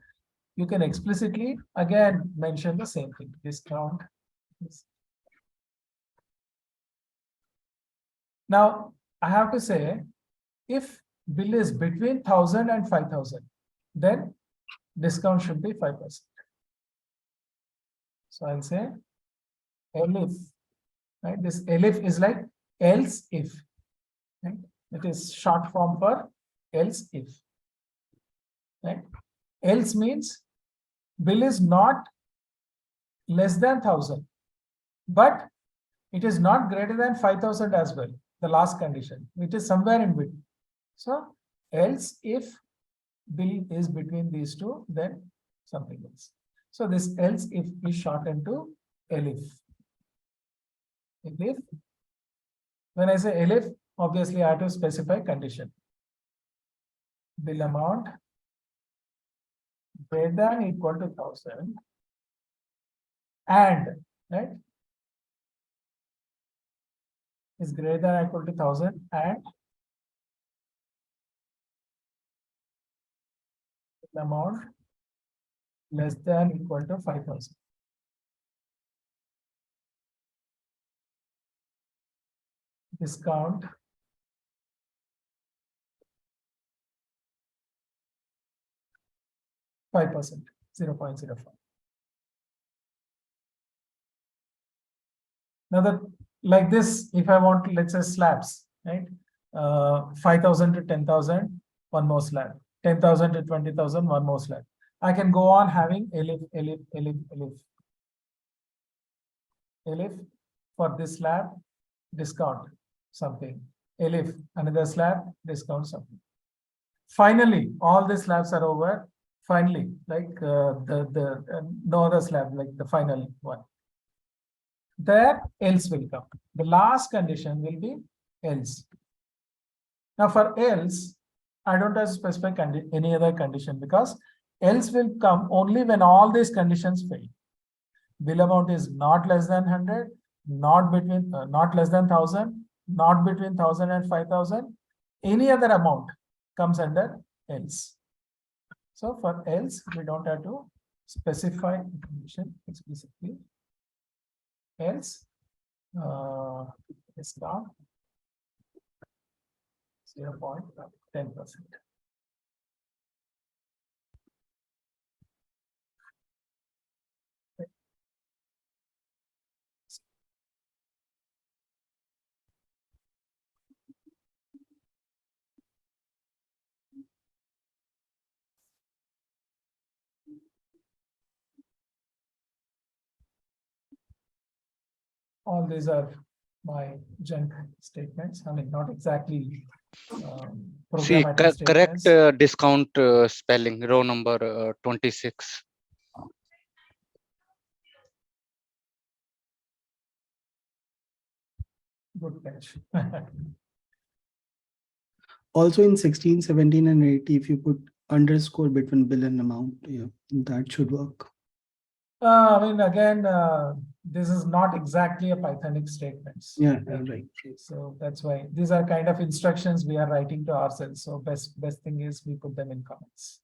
you can explicitly again mention the same thing, discount. Now I have to say if bill is between 1,000 and 5,000, then discount should be 5%. So I'll say elif. Right? This elif is like else if. Right? It is short form for else if. Right? Else means bill is not less than 1,000, but it is not greater than 5,000 as well. The last condition, it is somewhere in between. So else if bill is between these two, then something else. So this else if is shortened to elif. Elif. When I say elif, obviously I have to specify condition. Bill amount greater than equal to 1,000 and right is greater than equal to 1,000 and bill amount less than equal to 5,000. Discount %, 0.05. Now that like this, if I want to, let's say slabs, right? 5,000 to 10,000, one more slab. 10,000 to 20,000, one more slab. I can go on having elif, elif, elif, elif. Elif for this slab, discount something. Elif, another slab, discount something. Finally, all the slabs are over. Finally, like no other slab, like the final one. There else will come. The last condition will be else. Now for else, I don't have to specify any other condition because else will come only when all these conditions fail. Bill amount is not less than 100, not between, not less than 1,000, not between 1,000 and 5,000. Any other amount comes under else. So for else, we don't have to specify condition explicitly. Else, discount 0.10%. All these are my junk statements. I mean, not exactly See, programmatic correct statements. discount spelling, row number 26. Good catch. Also in 16, 17, and 80, if you put underscore between bill and amount, yeah, that should work. I mean, again, this is not exactly a Pythonic statements. Yeah, right. So that's why these are kind of instructions we are writing to ourselves. So best thing is we put them in comments.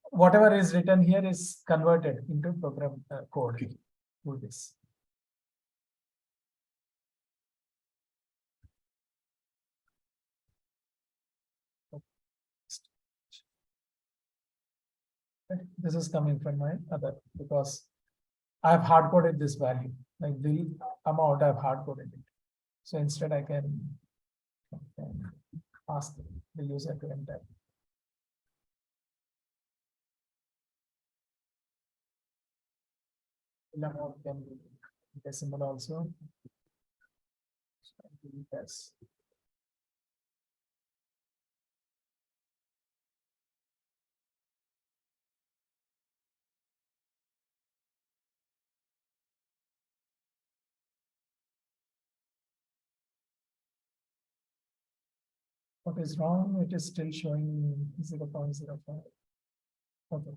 Whatever is written here is converted into program code. do this. This is coming from my other, because I've hard coded this value, like the amount I've hard coded it. So instead I can ask the user to enter. The amount can be decimal also. Yes. What is wrong? It is still showing 0.05. Okay.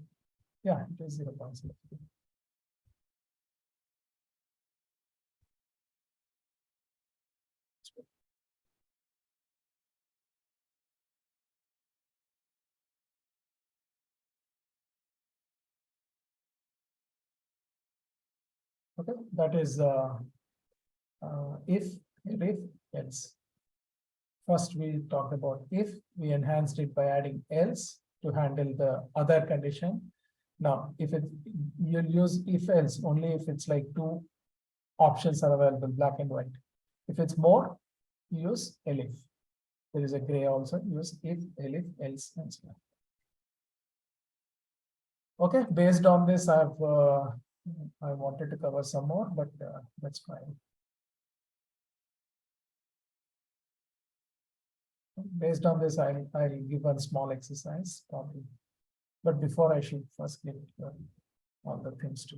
Yeah, it is 0.05. Okay, that is if else. First, we talked about if, we enhanced it by adding else to handle the other condition. Now, if it, you'll use if else only if it's like two options are available, black and white. If it's more, use elif. There is a gray also, use if, elif, else, and so on. Okay, based on this, I wanted to cover some more, but that's fine. Based on this, I'll give one small exercise probably, but before I should first get all the things to.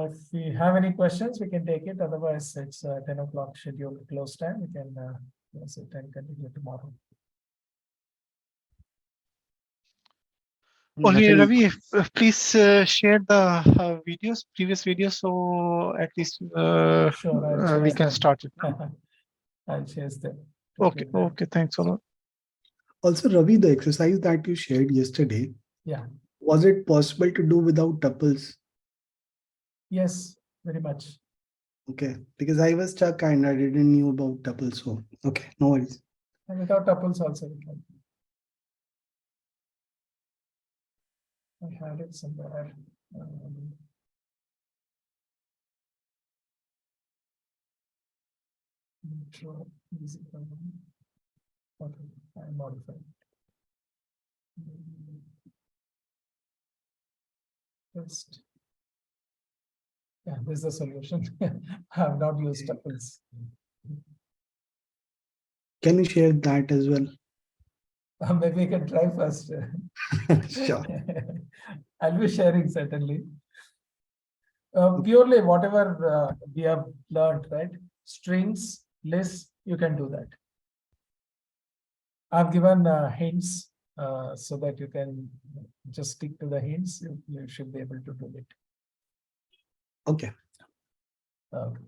If we have any questions, we can take it. Otherwise, it's 10 o'clock scheduled close time. We can sit and continue tomorrow. Only Nothing- Ravi, please share the previous videos, so at least Sure, I'll we share can them. start it. I'll share them. Okay, okay, thanks a lot. Also, Ravi, the exercise that you shared yesterday, Yeah. was it possible to do without tuples? Yes, very much. Okay, because I was stuck and I didn't know about tuples. So, okay, no worries. And without tuples also we can. I had it somewhere. Sure. Okay, I modified. First. Yeah, this is the solution. I have not used tuples. Can you share that as well? Maybe we can try first. Sure. I'll be sharing certainly. Purely whatever we have learned, right? Strings, lists, you can do that. I've given hints so that you can just stick to the hints. You should be able to do it. Okay. Okay.